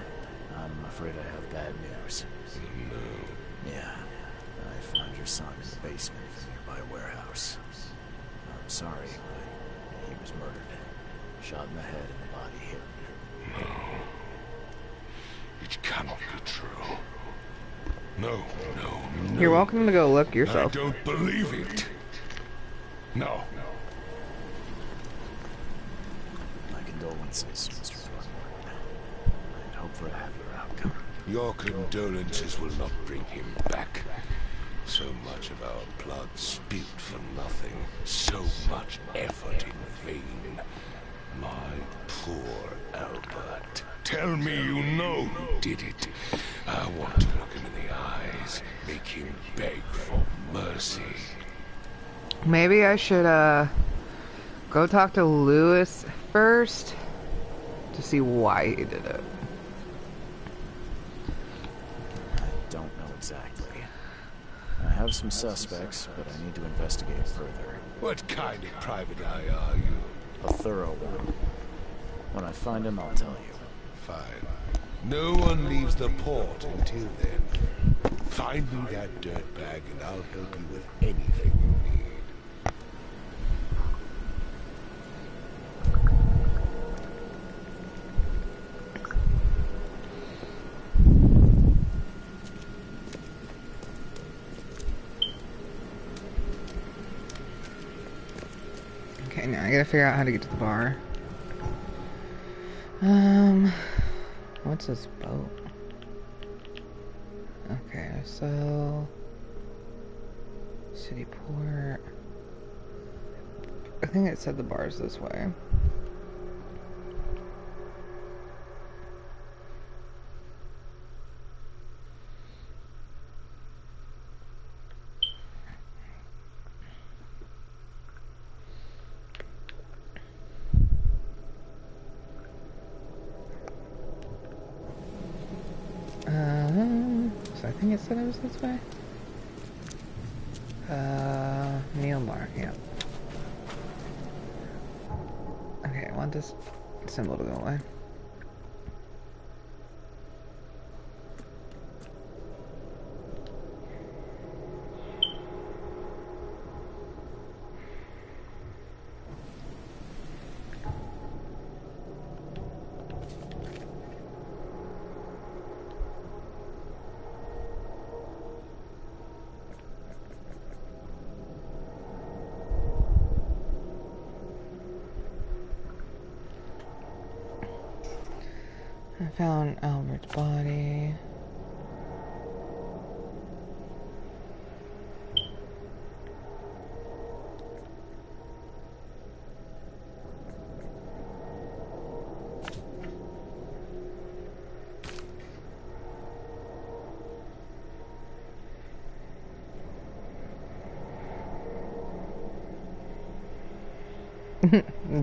I'm afraid I have bad news. No. Yeah, I found your son in the basement of a nearby warehouse. I'm sorry, but he was murdered. Shot in the head and the body hidden. No. It cannot be true. No. You're welcome to go look yourself. I don't believe it. No. My condolences, Mr. Thornton. I'd hope for a happier outcome. Your condolences will not bring him back. So much of our blood spilt for nothing. So much effort in vain. My poor Albert. Tell me you know who did it. I want to look him in the eyes. Make him beg for mercy. Maybe I should, go talk to Lewis first to see why he did it. I don't know exactly. I have some suspects, but I need to investigate further. What kind of private eye are you? A thorough one. When I find him, I'll tell you. Fine. No one leaves the port until then. Find me that dirtbag and I'll help you with anything you need. Okay, now I gotta figure out how to get to the bar. What's this boat? Okay, so city port. I think it said the bar's this way. So I think it said it was this way. Neil Bar, yeah. Okay, I want this symbol to go away. I found Albert's body.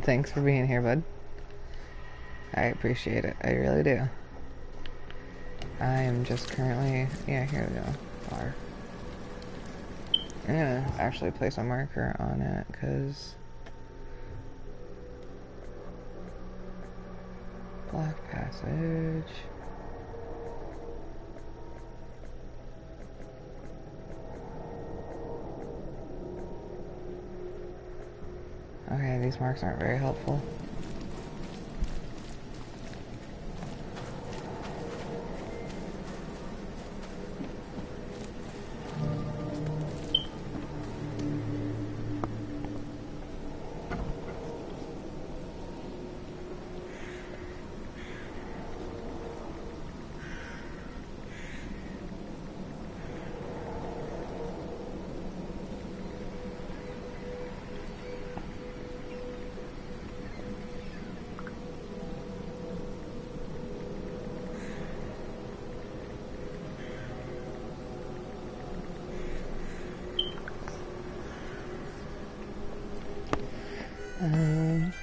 Thanks for being here, bud. I appreciate it. I really do. I am just currently... Yeah, here we go. Bar. I'm gonna actually place a marker on it, because... Black Passage... Okay, these marks aren't very helpful. Alright,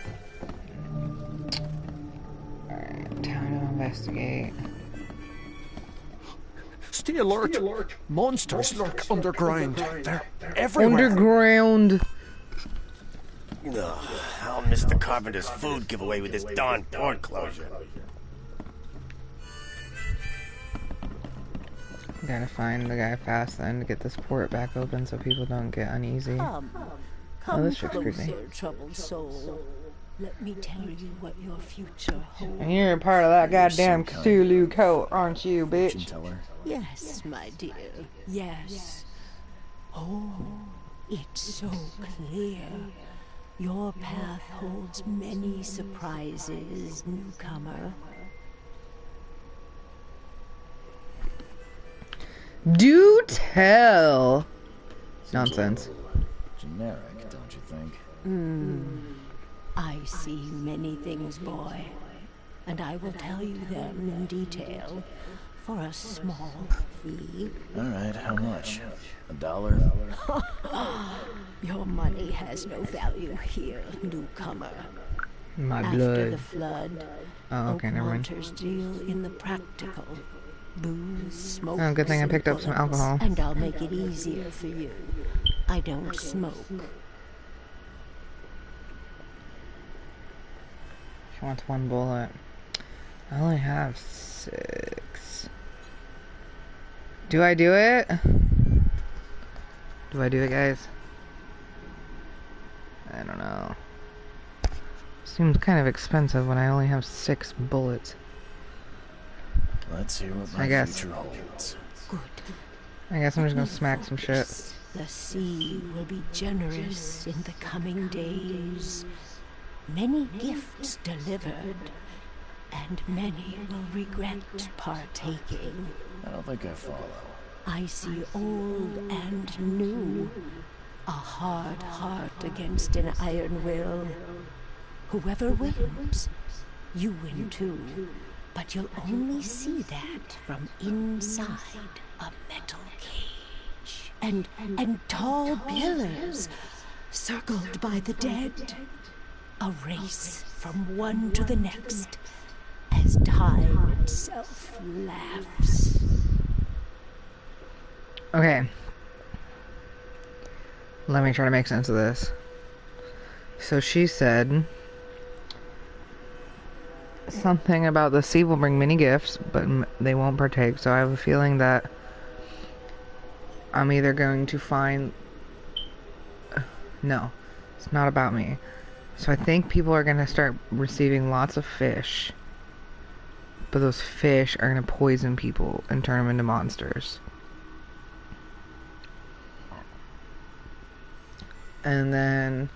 time to investigate. Stay alert. Monsters lurk underground. They're everywhere. Underground! Ugh, I'll miss the carpenter's food giveaway with this darn port closure. Gotta find the guy fast then to get this port back open so people don't get uneasy. Come this chick's creepy. closer, troubled soul. Let me tell you what your future holds. And you're a part of that goddamn Cthulu cult, aren't you, bitch? Yes, my dear, yes. Oh, it's so clear. Your path holds many surprises, newcomer. Do tell! Nonsense. Generic, don't you think? I see many things, boy, and I will tell you them in detail for a small fee. Alright, how much? $1? Your money has no value here, newcomer. My After blood. the flood, Oh, okay, never mind. Oakwaters deal in the practical. Booze, smoke, Oh, good thing I picked up some alcohol. And I'll make it easier for you. I don't smoke. She wants 1 bullet. I only have 6. Do I do it? Do I do it, guys? I don't know. Seems kind of expensive when I only have 6 bullets. Let's hear what my future holds. Good. I guess I'm just gonna smack some shit. The sea will be generous in the coming days. Many gifts delivered, and many will regret partaking. I don't think I follow. I see old and new. A hard heart against an iron will. Whoever wins, you win too. But you'll only see that from inside a metal cage. And tall pillars circled by the dead. A race from one to the next as time itself laughs. Okay. Let me try to make sense of this. So she said something about the sea will bring many gifts, but they won't partake. So I have a feeling that I'm either going to find... No, it's not about me. So I think people are going to start receiving lots of fish. But those fish are going to poison people and turn them into monsters. And then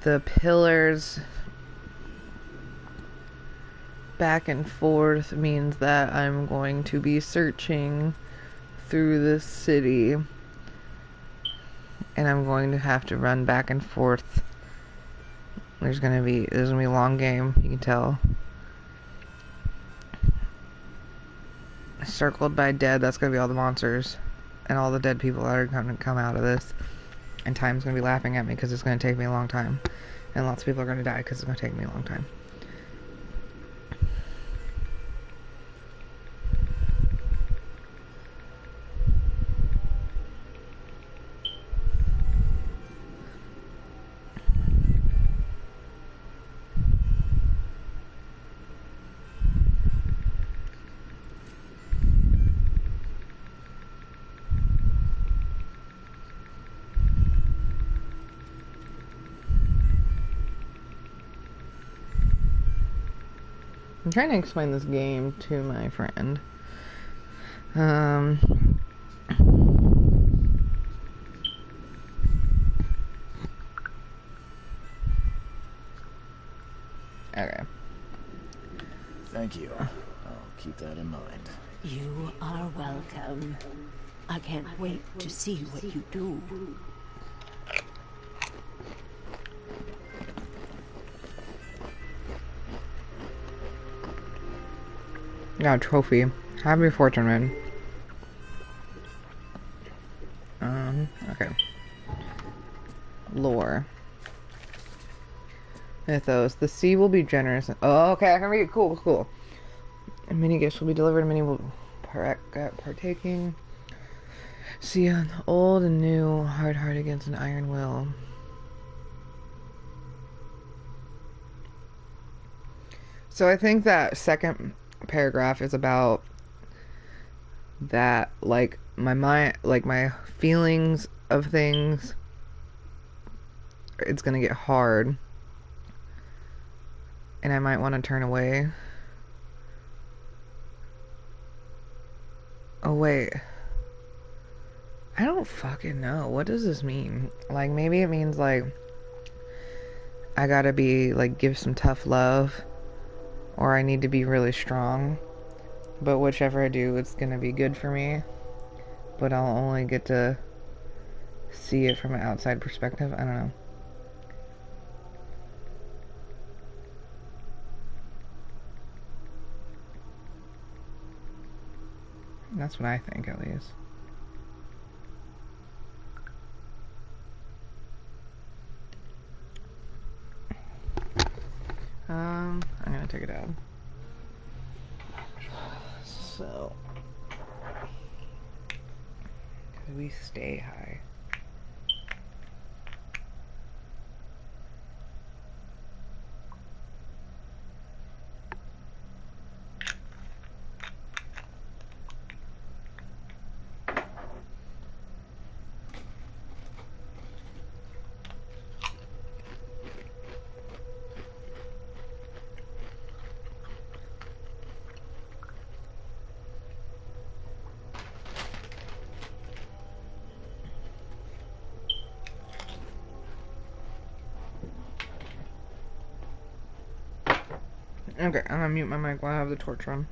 the pillars back and forth means that I'm going to be searching through this city. And I'm going to have to run back and forth. There's gonna be a long game, you can tell. Circled by dead, that's gonna be all the monsters. And all the dead people that are gonna come out of this. And time's gonna be laughing at me because it's gonna take me a long time. And lots of people are gonna die because it's gonna take me a long time. I'm trying to explain this game to my friend. Okay. Thank you. I'll keep that in mind. You are welcome. I can't wait to see what you do. Got a trophy. Have your fortune read. Okay. Lore. Mythos. The sea will be generous. Oh, okay, I can read it. Cool, cool. And many gifts will be delivered, and many will partaking. See, an old and new, hard heart against an iron will. So I think that second paragraph is about that, like, my mind, like, my feelings of things, it's gonna get hard. And I might want to turn away. Oh, wait. I don't fucking know. What does this mean? Like, maybe it means, like, I gotta be, like, give some tough love. Or I need to be really strong. But whichever I do, it's gonna be good for me. But I'll only get to see it from an outside perspective. I don't know. That's what I think, at least. I'm gonna take it out. So, could we stay high? Okay, I'm gonna mute my mic while I have the torch on.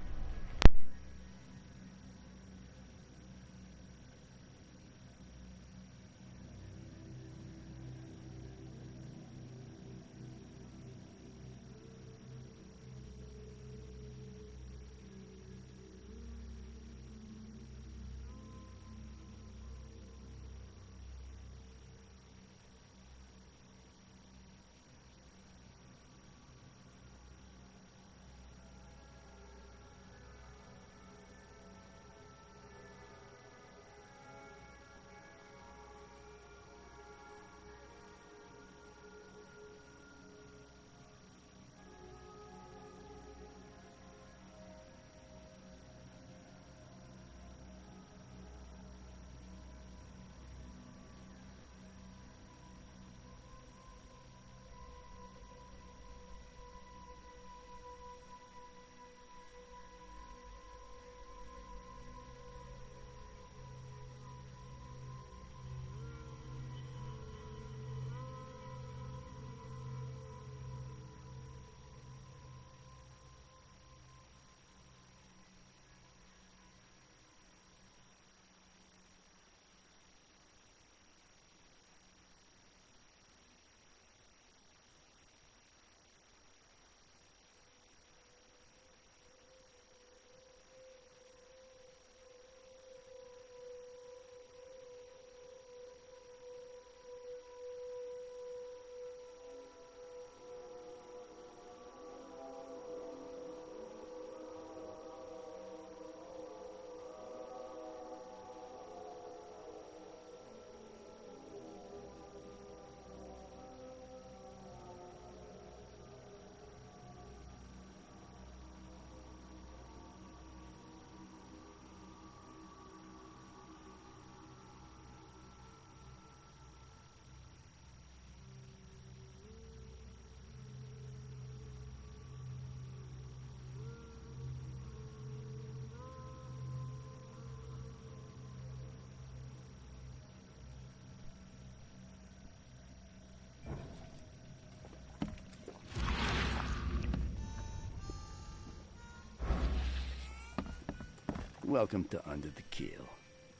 Welcome to Under the Keel.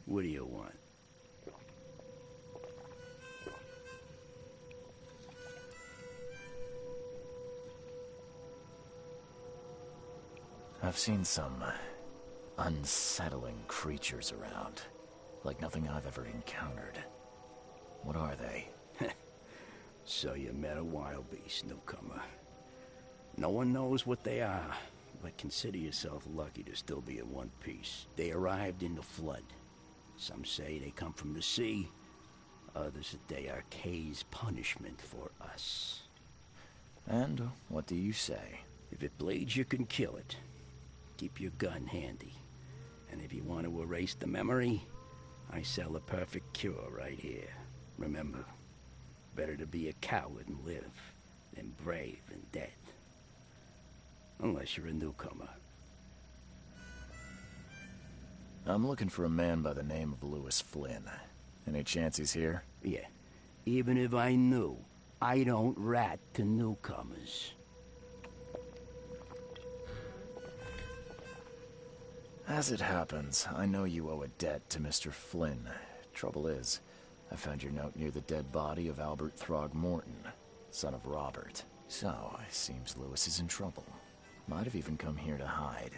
What do you want? I've seen some unsettling creatures around. Like nothing I've ever encountered. What are they? So you met a wild beast, newcomer. No one knows what they are, but consider yourself lucky to still be in one piece. They arrived in the flood. Some say they come from the sea. Others that they are Kay's punishment for us. And what do you say? If it bleeds, you can kill it. Keep your gun handy. And if you want to erase the memory, I sell a perfect cure right here. Remember, better to be a coward and live than brave and dead. Unless you're a newcomer. I'm looking for a man by the name of Lewis Flynn. Any chance he's here? Yeah. Even if I knew, I don't rat to newcomers. As it happens, I know you owe a debt to Mr. Flynn. Trouble is, I found your note near the dead body of Albert Throgmorton, son of Robert. So, it seems Lewis is in trouble. Might have even come here to hide.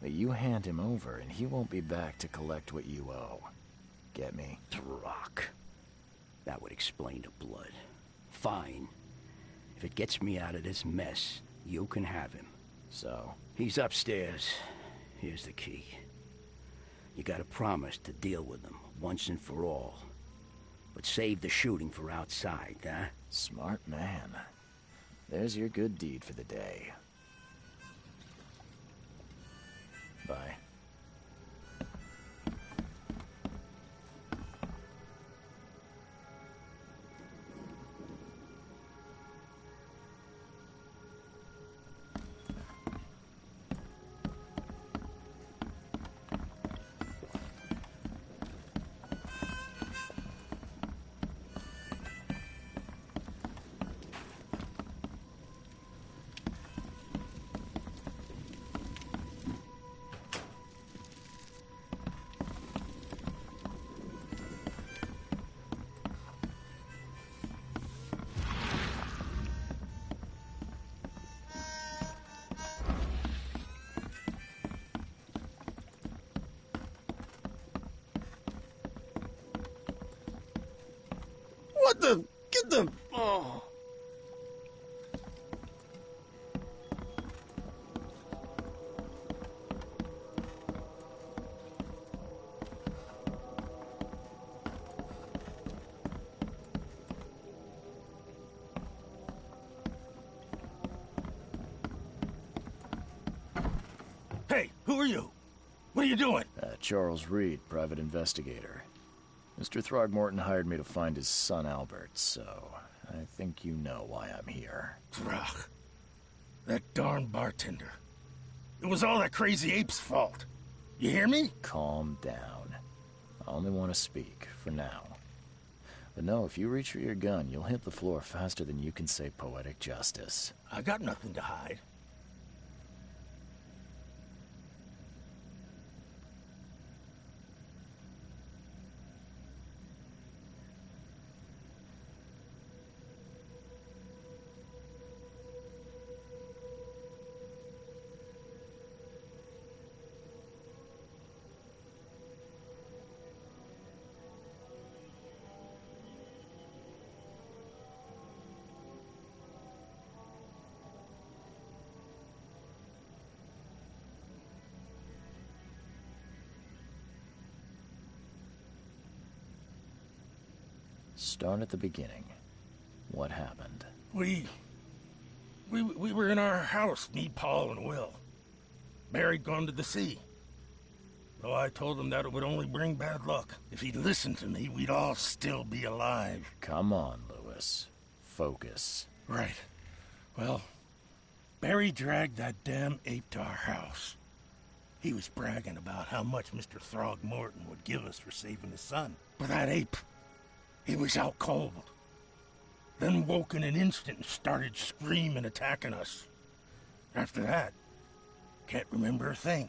But you hand him over, and he won't be back to collect what you owe. Get me? Throck. That would explain the blood. Fine. If it gets me out of this mess, you can have him. So? He's upstairs. Here's the key. You gotta promise to deal with him, once and for all. But save the shooting for outside, huh? Smart man. There's your good deed for the day. Bye. What the? Get the... Oh. Hey, who are you? What are you doing? Charles Reed, private investigator. Mr. Throgmorton hired me to find his son Albert, so I think you know why I'm here. Throg. That darn bartender. It was all that crazy ape's fault. You hear me? Calm down. I only want to speak, for now. But no, if you reach for your gun, you'll hit the floor faster than you can say poetic justice. I got nothing to hide. Start at the beginning. What happened? We were in our house, me, Paul, and Will. Barry'd gone to the sea. Though I told him that it would only bring bad luck. If he'd listened to me, we'd all still be alive. Come on, Lewis. Focus. Right. Well, Barry dragged that damn ape to our house. He was bragging about how much Mr. Throgmorton would give us for saving his son. But that ape, he was out cold. Then woke in an instant and started screaming, attacking us. After that, can't remember a thing.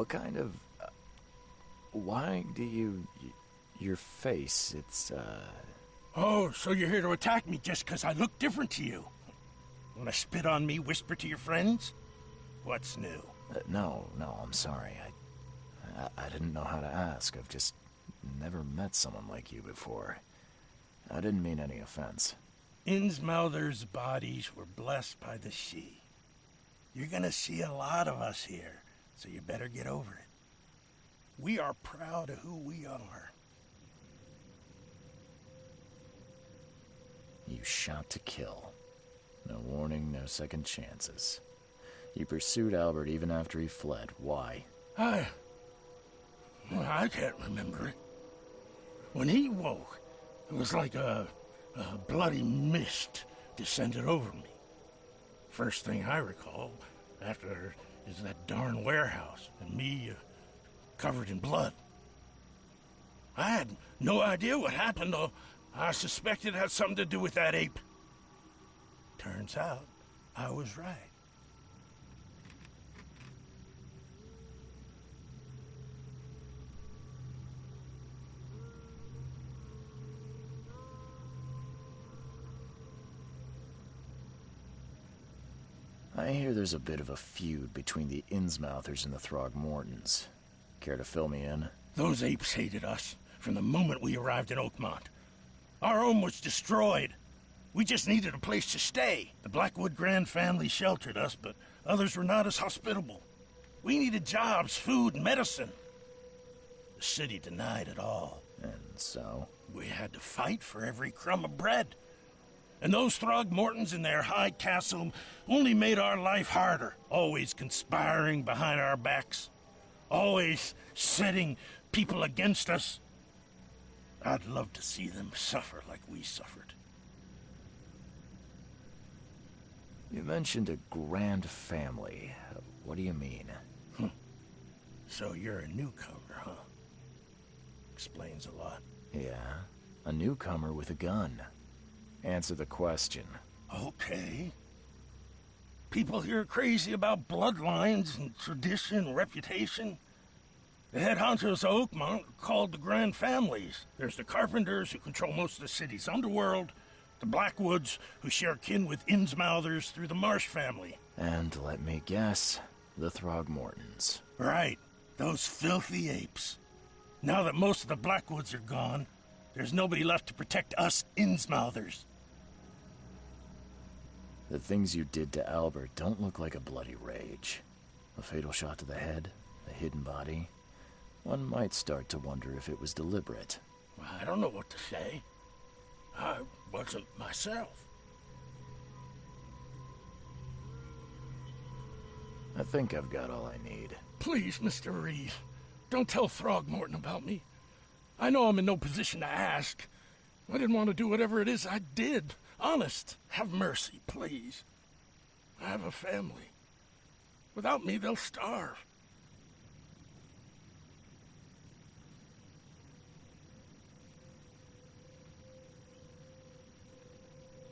What kind of... why do you... your face, it's, Oh, so you're here to attack me just 'cause I look different to you? Wanna spit on me, whisper to your friends? What's new? No, I'm sorry. I didn't know how to ask. I've just never met someone like you before. I didn't mean any offense. Innsmouther's bodies were blessed by the sea. You're gonna see a lot of us here, so you better get over it. We are proud of who we are. You shot to kill. No warning, no second chances. You pursued Albert even after he fled. Why? I can't remember it. When he woke, it was like a bloody mist descended over me. First thing I recall after is that darn warehouse and me covered in blood. I had no idea what happened, though. I suspected it had something to do with that ape. Turns out, I was right. I hear there's a bit of a feud between the Innsmouthers and the Throgmortons. Care to fill me in? Those apes hated us from the moment we arrived in Oakmont. Our home was destroyed. We just needed a place to stay. The Blackwood Grand family sheltered us, but others were not as hospitable. We needed jobs, food, and medicine. The city denied it all. And so? We had to fight for every crumb of bread. And those Throgmortons in their high castle only made our life harder, always conspiring behind our backs, always setting people against us. I'd love to see them suffer like we suffered. You mentioned a grand family. What do you mean? So you're a newcomer, huh? Explains a lot. Yeah, a newcomer with a gun. Answer the question. Okay. People here are crazy about bloodlines and tradition and reputation. The head honchos of Oakmont are called the Grand Families. There's the Carpenters, who control most of the city's underworld, the Blackwoods, who share kin with Innsmouthers through the Marsh family. And let me guess, the Throgmortons. Right. Those filthy apes. Now that most of the Blackwoods are gone, there's nobody left to protect us Innsmouthers. The things you did to Albert don't look like a bloody rage. A fatal shot to the head, a hidden body. One might start to wonder if it was deliberate. I don't know what to say. I wasn't myself. I think I've got all I need. Please, Mr. Reed, don't tell Throgmorton about me. I know I'm in no position to ask. I didn't want to do whatever it is I did. Honest, have mercy, please. I have a family. Without me, they'll starve.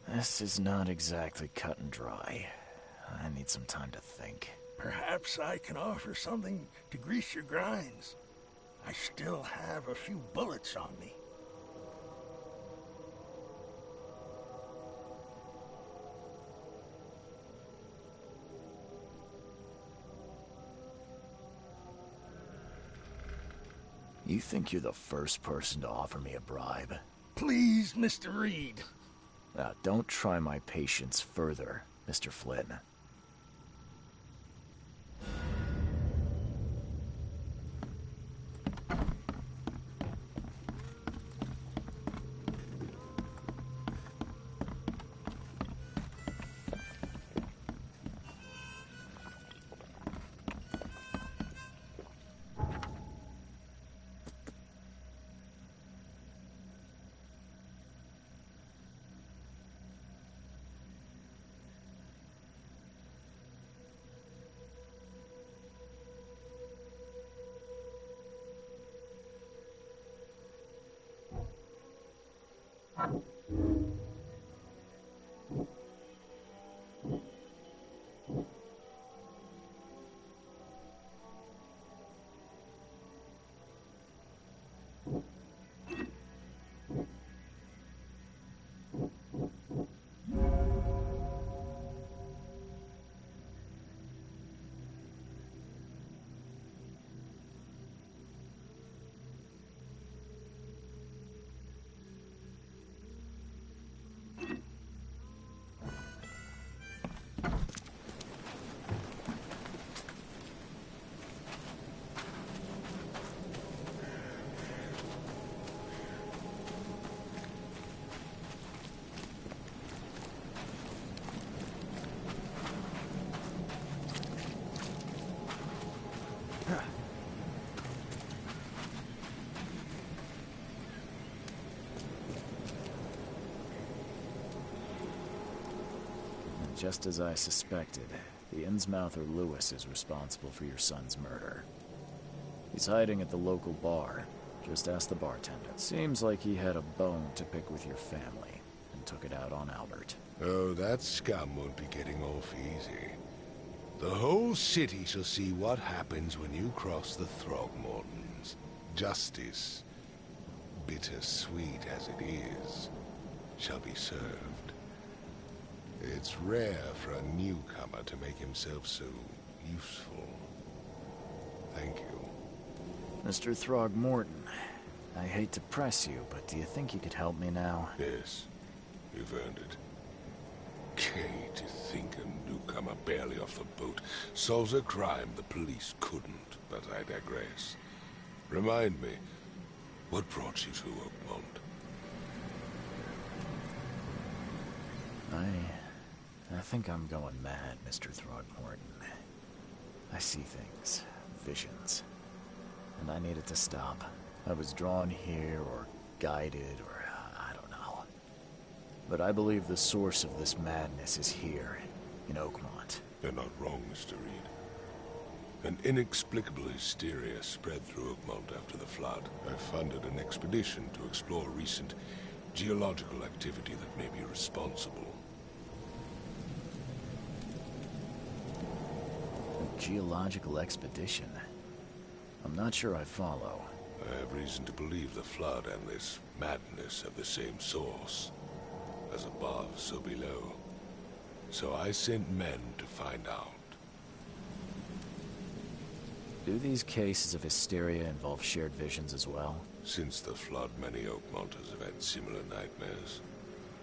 This is not exactly cut and dry. I need some time to think. Perhaps I can offer something to grease your grinds. I still have a few bullets on me. You think you're the first person to offer me a bribe? Please, Mr. Reed. Don't try my patience further, Mr. Flynn. just as I suspected. The Innsmouther Lewis is responsible for your son's murder. He's hiding at the local bar. Just ask the bartender. Seems like he had a bone to pick with your family, and took it out on Albert. Oh, that scum won't be getting off easy. The whole city shall see what happens when you cross the Throgmortons. Justice, bittersweet as it is, shall be served. It's rare for a newcomer to make himself so useful. Thank you. Mr. Throgmorton, I hate to press you, but do you think you could help me now? Yes, you've earned it. Gay to think a newcomer barely off the boat solves a crime the police couldn't, but I digress. Remind me, what brought you to Oakmont? I think I'm going mad, Mr. Throgmorton. I see things, visions, and I needed to stop. I was drawn here, or guided, or I don't know. But I believe the source of this madness is here, in Oakmont. You're not wrong, Mr. Reed. An inexplicable hysteria spread through Oakmont after the flood. I funded an expedition to explore recent geological activity that may be responsible. A geological expedition? I'm not sure I follow. I have reason to believe the flood and this madness have the same source. As above, so below. So I sent men to find out. Do these cases of hysteria involve shared visions as well? Since the flood, many Oakmonters have had similar nightmares.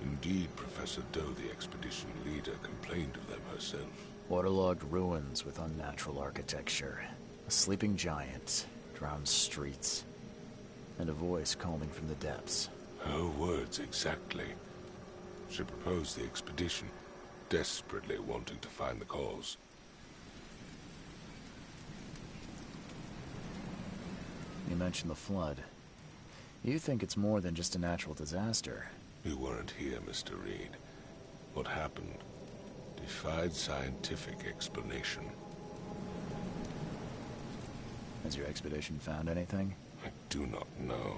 Indeed, Professor Doe, the expedition leader, complained of them herself. Waterlogged ruins with unnatural architecture. A sleeping giant, drowned streets, and a voice calling from the depths. Her words exactly. She proposed the expedition, desperately wanting to find the cause. You mentioned the flood. You think it's more than just a natural disaster. You weren't here, Mr. Reed. What happened defied scientific explanation. Has your expedition found anything? I do not know.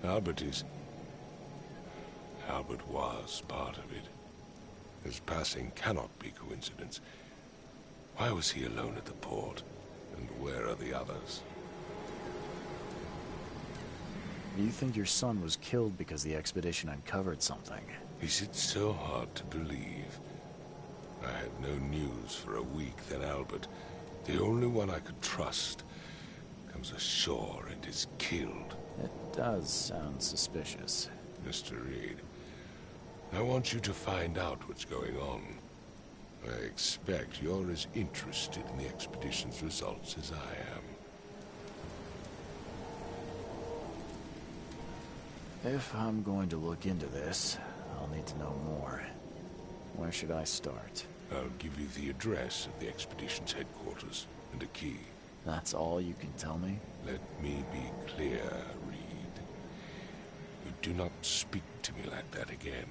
Albert was part of it. His passing cannot be coincidence. Why was he alone at the port? And where are the others? You think your son was killed because the expedition uncovered something? Is it so hard to believe? I had no news for a week, then Albert, the only one I could trust, comes ashore and is killed. It does sound suspicious. Mr. Reed, I want you to find out what's going on. I expect you're as interested in the expedition's results as I am. If I'm going to look into this, I'll need to know more. Where should I start? I'll give you the address of the expedition's headquarters and a key. That's all you can tell me? Let me be clear, Reed. You do not speak to me like that again.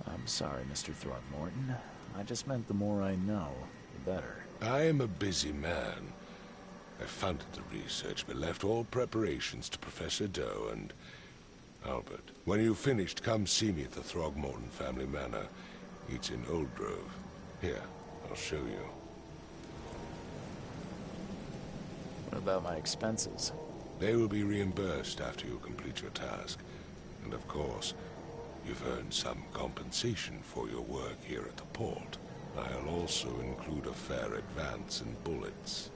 I'm sorry, Mr. Throgmorton. I just meant the more I know, the better. I am a busy man. I funded the research, but left all preparations to Professor Doe and Albert. When you've finished, come see me at the Throgmorton family manor. It's in Old Grove. Here, I'll show you. What about my expenses? They will be reimbursed after you complete your task. And of course, you've earned some compensation for your work here at the port. I'll also include a fair advance in bullets.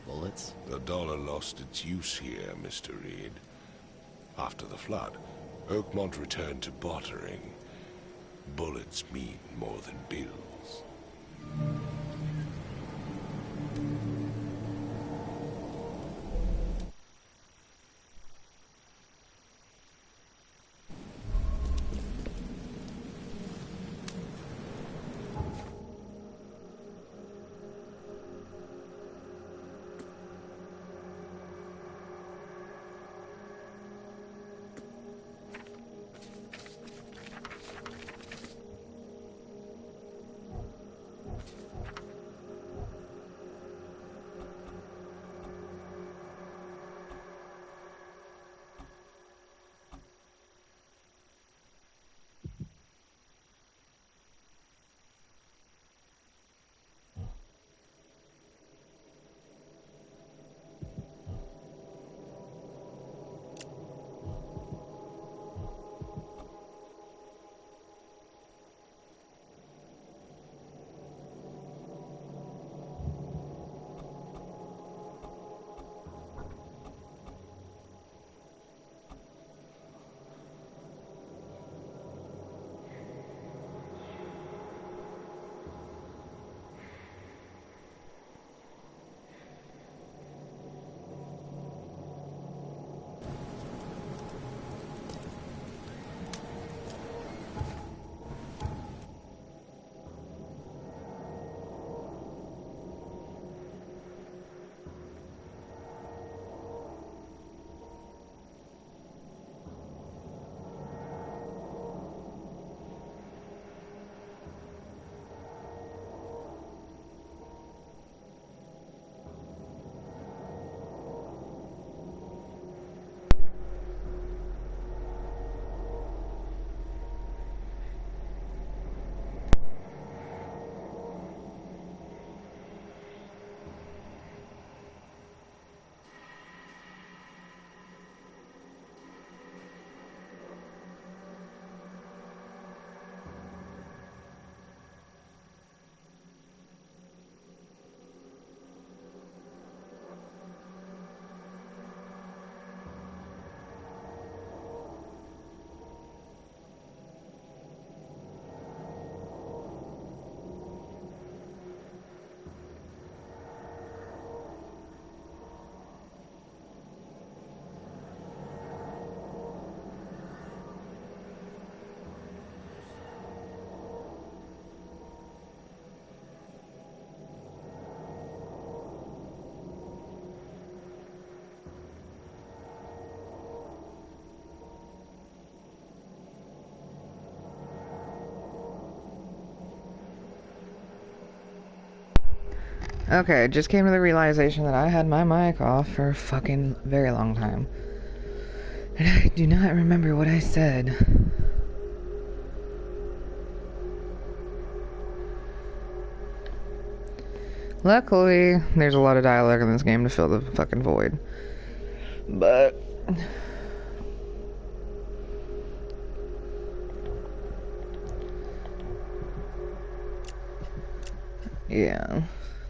Bullets? The dollar lost its use here, Mr. Reed. After the flood, Oakmont returned to bartering. Bullets mean more than bills. Okay, I just came to the realization that I had my mic off for a fucking very long time. And I do not remember what I said. Luckily, there's a lot of dialogue in this game to fill the fucking void. But... yeah.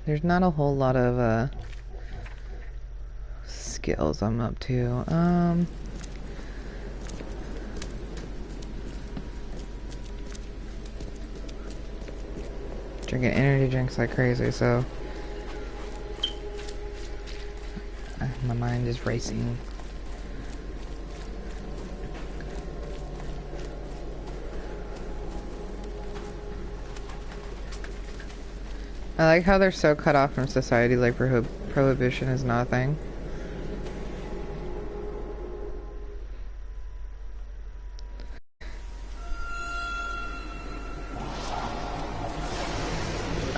There's not a whole lot of, skills I'm up to. Drinking energy drinks like crazy, so... my mind is racing. I like how they're so cut off from society, like prohibition is not a thing.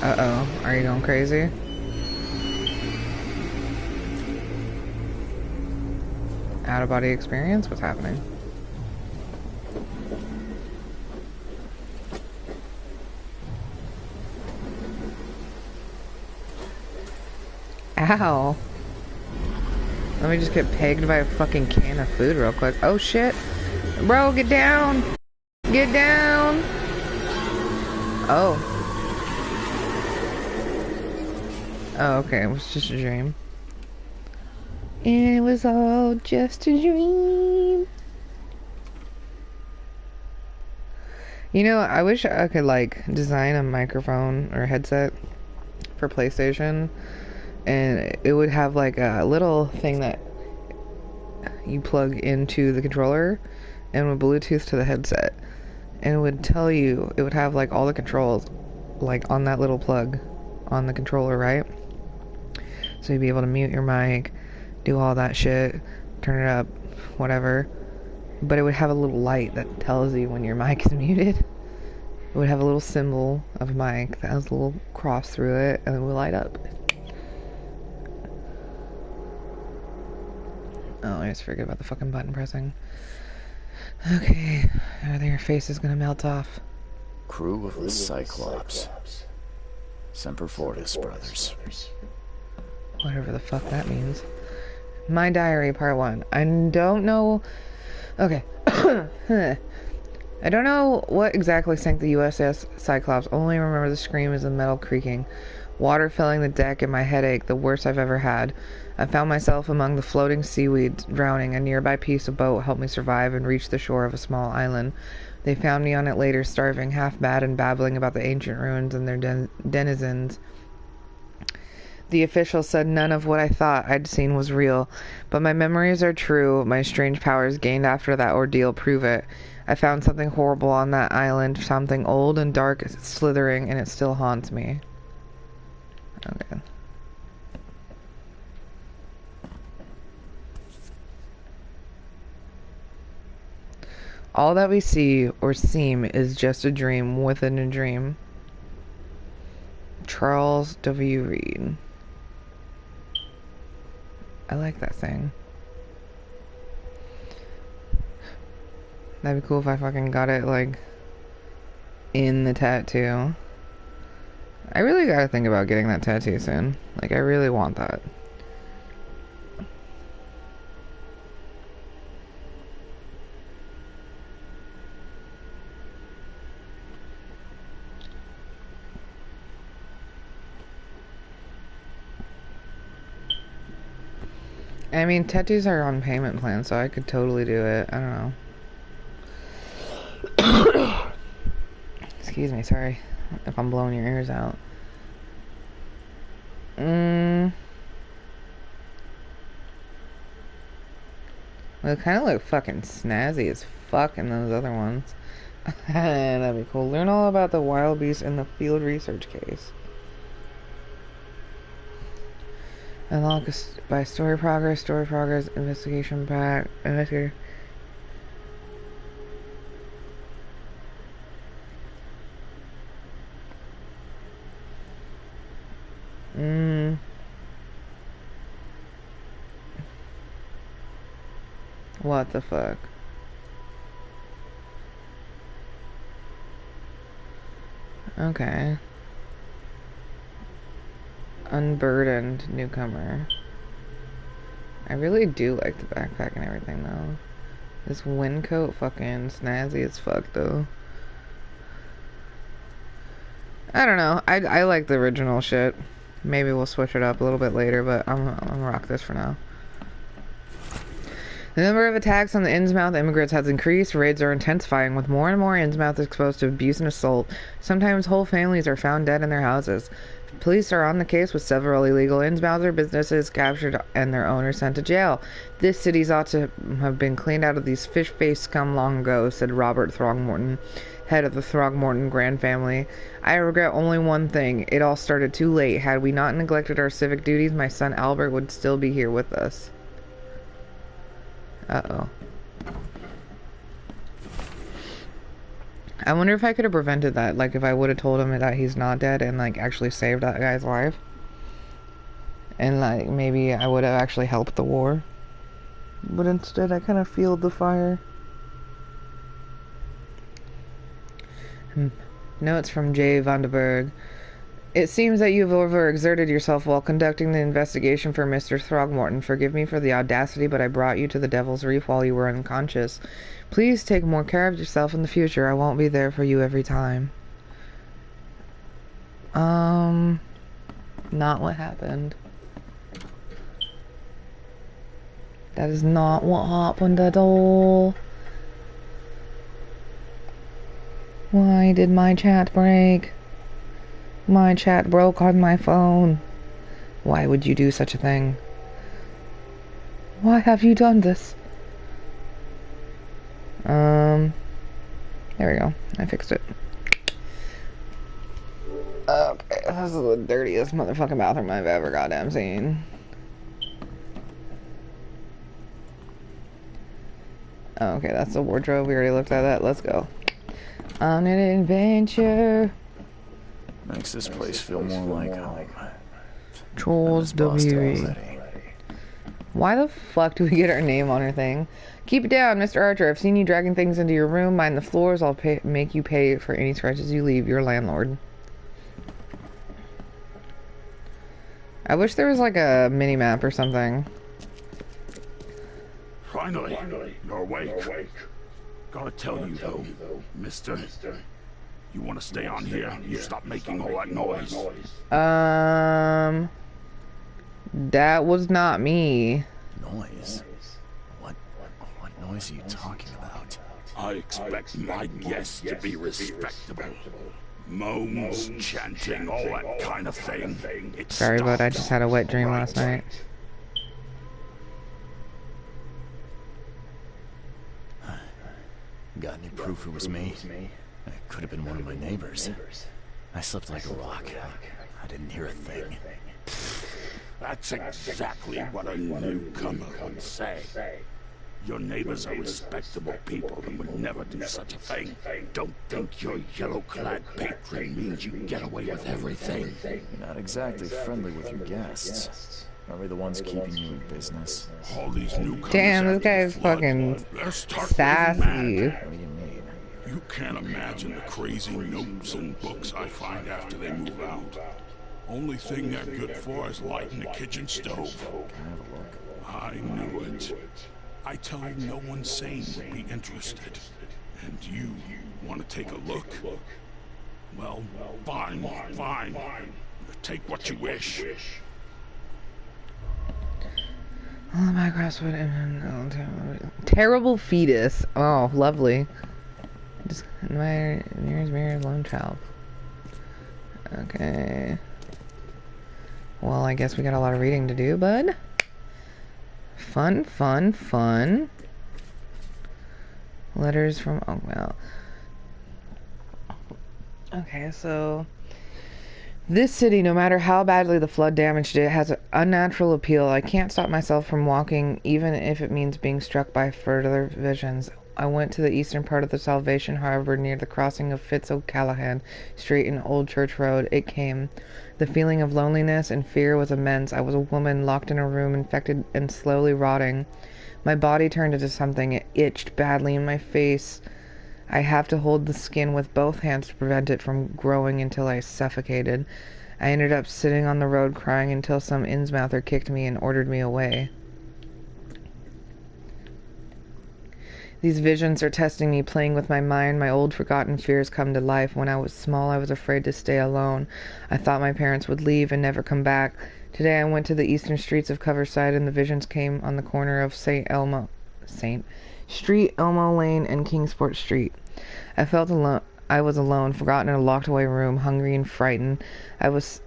Uh-oh, are you going crazy? Out-of-body experience? What's happening? Ow. Let me just get pegged by a fucking can of food real quick. Oh shit. Bro, get down! Get down! Oh. Oh, okay. It was just a dream. And it was all just a dream. You know, I wish I could, like, design a microphone or headset for PlayStation. And it would have, like, a little thing that you plug into the controller and would Bluetooth to the headset. And it would tell you, it would have, like, all the controls, like, on that little plug on the controller, right? So you'd be able to mute your mic, do all that shit, turn it up, whatever. But it would have a little light that tells you when your mic is muted. It would have a little symbol of a mic that has a little cross through it, and it would light up. Oh, I just forget about the fucking button pressing. Okay, I think your face is gonna melt off. Crew of the Cyclops. Semper Fortis, brothers. Whatever the fuck that means. My Diary, Part 1. I don't know... Okay. I don't know what exactly sank the USS Cyclops. Only remember the scream as the metal creaking. Water filling the deck and my headache, the worst I've ever had. I found myself among the floating seaweed, drowning. A nearby piece of boat helped me survive and reach the shore of a small island. They found me on it later, starving, half mad and babbling about the ancient ruins and their denizens. The official said none of what I thought I'd seen was real, but my memories are true. My strange powers gained after that ordeal prove it. I found something horrible on that island, something old and dark slithering, and it still haunts me. Okay. All that we see or seem is just a dream within a dream. Charles W. Reed. I like that thing. That'd be cool if I fucking got it, like, in the tattoo. I really gotta think about getting that tattoo soon. Like, I really want that. I mean, tattoos are on payment plans, so I could totally do it. I don't know. Excuse me, sorry if I'm blowing your ears out. Well, it kind of look fucking snazzy as fuck in those other ones. That'd be cool. Learn all about the wild beast in the field research case. Unlock by story progress, investigation pack, investigator. What the fuck? Okay. Unburdened newcomer. I really do like the backpack and everything though. This wind coat fucking snazzy as fuck though. I don't know. I like the original shit. Maybe we'll switch it up a little bit later, but I'm gonna rock this for now. The number of attacks on the Innsmouth immigrants has increased. Raids are intensifying, with more and more Innsmouth exposed to abuse and assault. Sometimes whole families are found dead in their houses. Police are on the case with several illegal Innsmouther businesses captured and their owners sent to jail. This city's ought to have been cleaned out of these fish-faced scum long ago, said Robert Throgmorton, head of the Throgmorton Grand family. I regret only one thing. It all started too late. Had we not neglected our civic duties, my son Albert would still be here with us. Uh-oh. I wonder if I could have prevented that, like if I would have told him that he's not dead and like actually saved that guy's life. And like maybe I would have actually helped the war. But instead I kind of fueled the fire. Notes from J. Vandenberg. It seems that you've overexerted yourself while conducting the investigation for Mr. Throgmorton. Forgive me for the audacity, but I brought you to the Devil's Reef while you were unconscious. Please take more care of yourself in the future. I won't be there for you every time. Not what happened. That is not what happened at all. Why did my chat break? My chat broke on my phone. Why would you do such a thing? Why have you done this? There we go. I fixed it. Okay, this is the dirtiest motherfucking bathroom I've ever goddamn seen. Okay, that's the wardrobe. We already looked at that. Let's go. On an adventure. Makes this place feel more like home. Trolls W. Why the fuck do we get our name on our thing? Keep it down, Mr. Archer. I've seen you dragging things into your room. Mind the floors. I'll make you pay for any scratches you leave. Your landlord. I wish there was like a mini map or something. Finally, you're awake. Gotta tell you though, mister. You want to stay on here? You stop making all that noise. That was not me. Noise? What noise are you talking about? I expect my guests to be respectable. Moans, chanting, all that kind of thing. Sorry, but I just had a wet dream last night. Got any proof it was me? It could have been one of my neighbors. I slept like a rock. I didn't hear a thing. That's exactly what a newcomer would say. Your neighbors are respectable people and would never do such a thing. Don't think your yellow-clad patron means you get away with everything. Not exactly friendly with your guests. Are we the ones keeping you in business? All these newcomers. Damn, this guy's fucking sassy. What do you mean? You can't imagine the crazy notes and books I find after they move out. Only thing they're good for is lighting the kitchen stove. Can I have a look? I knew it. I tell you no one sane would be interested. And you want to take a look? Well, fine. Take what you wish. Oh, my crossword. Terrible fetus. Oh, lovely. Just my nearest mirror lone child. Okay. Well, I guess we got a lot of reading to do, bud. Fun. Letters from Oakville. Okay, so this city, no matter how badly the flood damaged it, has an unnatural appeal. I can't stop myself from walking, even if it means being struck by further visions. I went to the eastern part of the Salvation Harbor near the crossing of Fitz-O'Callaghan Street and Old Church Road. It came. The feeling of loneliness and fear was immense. I was a woman locked in a room, infected and slowly rotting. My body turned into something. It itched badly in my face. I have to hold the skin with both hands to prevent it from growing until I suffocated. I ended up sitting on the road crying until some Innsmouther kicked me and ordered me away. These visions are testing me, playing with my mind. My old forgotten fears come to life. When I was small, I was afraid to stay alone. I thought my parents would leave and never come back. Today I went to the eastern streets of Coverside, and the visions came on the corner of St. Elmo Lane and Kingsport Street. I felt alone. I was alone, forgotten in a locked away room, hungry and frightened. It was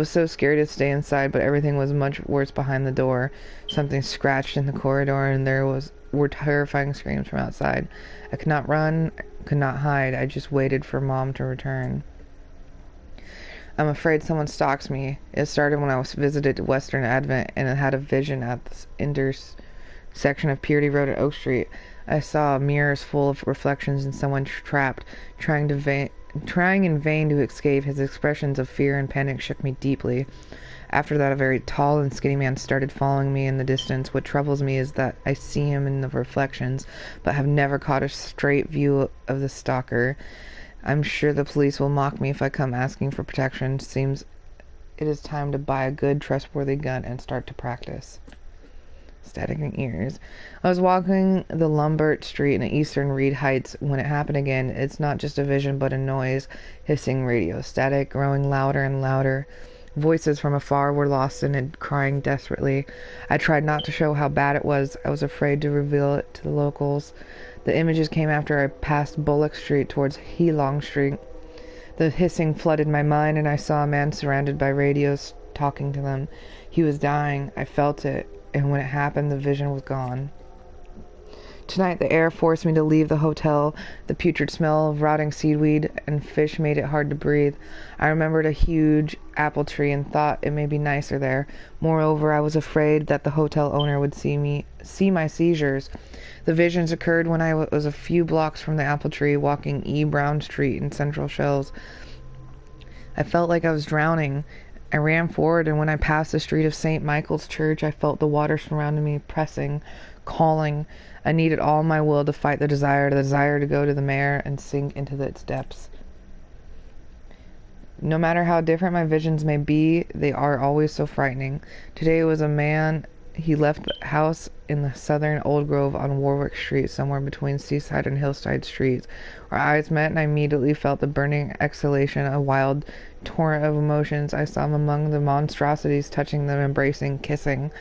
so scary to stay inside, but everything was much worse behind the door. Something scratched in the corridor, and were terrifying screams from outside. I could not run, could not hide. I just waited for Mom to return. I'm afraid someone stalks me. It started when I was visited Western Advent, and I had a vision at the intersection of Purity Road and Oak Street. I saw mirrors full of reflections and someone trapped, trying in vain to escape. His expressions of fear and panic shook me deeply. After that, a very tall and skinny man started following me in the distance. What troubles me is that I see him in the reflections, but have never caught a straight view of the stalker. I'm sure the police will mock me if I come asking for protection. Seems it is time to buy a good, trustworthy gun and start to practice. Static in ears. I was walking the Lombard Street in Eastern Reed Heights when it happened again. It's not just a vision, but a noise. Hissing radio static, growing louder and louder. Voices from afar were lost in it, crying desperately. I tried not to show how bad it was. I was afraid to reveal it to the locals. The images came after I passed Bullock Street towards Heelong Street. The hissing flooded my mind, and I saw a man surrounded by radios talking to them. He was dying. I felt it, and when it happened, the vision was gone. Tonight, the air forced me to leave the hotel. The putrid smell of rotting seaweed and fish made it hard to breathe. I remembered a huge apple tree and thought it may be nicer there. Moreover, I was afraid that the hotel owner would see my seizures. The visions occurred when I was a few blocks from the apple tree, walking E. Brown Street in Central Shells. I felt like I was drowning. I ran forward, and when I passed the street of St. Michael's Church, I felt the water surrounding me, pressing, calling. I needed all my will to fight the desire to go to the mare and sink into its depths. No matter how different my visions may be, they are always so frightening. Today was a man. He left the house in the southern Old Grove on Warwick Street, somewhere between Seaside and Hillside Streets. Our eyes met, and I immediately felt the burning exhalation, a wild torrent of emotions. I saw him among the monstrosities, touching them, embracing, kissing.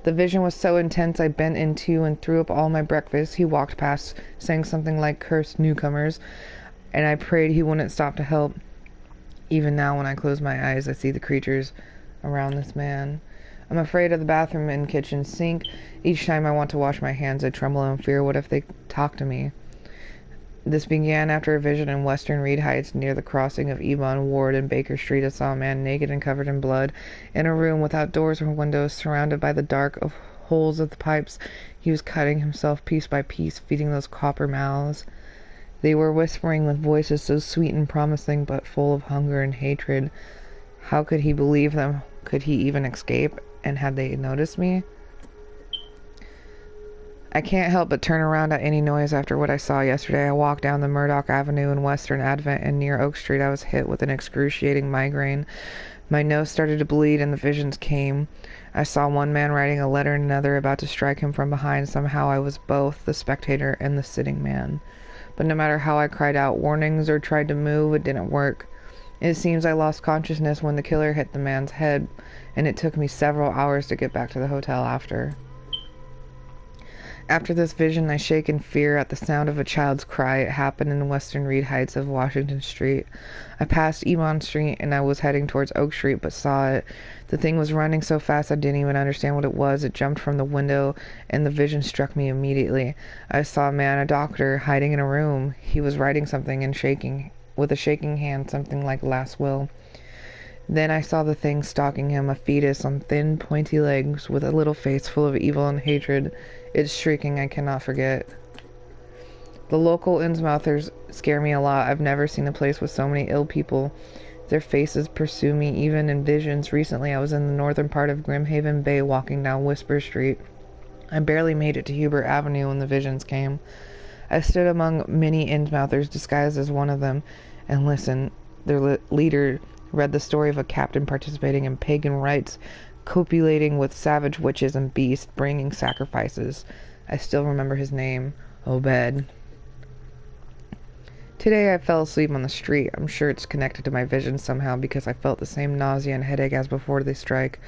The vision was so intense I bent into and threw up all my breakfast. He walked past, saying something like "cursed newcomers," and I prayed he wouldn't stop to help. Even now, when I close my eyes, I see the creatures around this man. I'm afraid of the bathroom and kitchen sink. Each time I want to wash my hands, I tremble in fear. What if they talk to me? This began after a vision in Western Reed Heights near the crossing of Ebon Ward and Baker Street. I saw a man naked and covered in blood in a room without doors or windows, surrounded by the dark of holes of the pipes. He was cutting himself piece by piece, feeding those copper mouths. They were whispering with voices so sweet and promising, but full of hunger and hatred. How could he believe them? Could he even escape? And had they noticed me? I can't help but turn around at any noise after what I saw yesterday. I walked down the Murdoch Avenue in Western Advent, and near Oak Street I was hit with an excruciating migraine. My nose started to bleed, and the visions came. I saw one man writing a letter and another about to strike him from behind. Somehow I was both the spectator and the sitting man. But no matter how I cried out warnings or tried to move, it didn't work. It seems I lost consciousness when the killer hit the man's head, and it took me several hours to get back to the hotel after. After this vision, I shake in fear at the sound of a child's cry. It happened in Western Reed Heights of Washington Street. I passed Ebon Street, and I was heading towards Oak Street, but saw it. The thing was running so fast I didn't even understand what it was. It jumped from the window, and the vision struck me immediately. I saw a man, a doctor, hiding in a room. He was writing something and shaking, with a shaking hand, something like last will. Then I saw the thing stalking him, a fetus on thin, pointy legs, with a little face full of evil and hatred. Its shrieking I cannot forget. The local Innsmouthers scare me a lot. I've never seen a place with so many ill people. Their faces pursue me, even in visions. Recently I was in the northern part of Grimhaven Bay, walking down Whisper Street. I barely made it to Hubert Avenue when the visions came. I stood among many Innsmouthers disguised as one of them and listened. Their leader read the story of a captain participating in pagan rites, copulating with savage witches and beasts, bringing sacrifices. I still remember his name, Obed. Today I fell asleep on the street. I'm sure it's connected to my visions somehow because I felt the same nausea and headache as before the strike.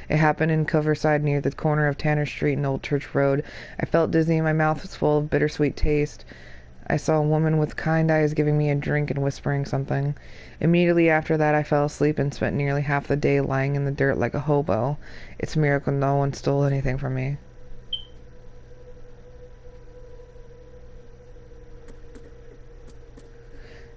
It happened in Coverside near the corner of Tanner Street and Old Church Road. I felt dizzy and my mouth was full of bittersweet taste. I saw a woman with kind eyes giving me a drink and whispering something. Immediately after that I fell asleep and spent nearly half the day lying in the dirt like a hobo. It's a miracle no one stole anything from me.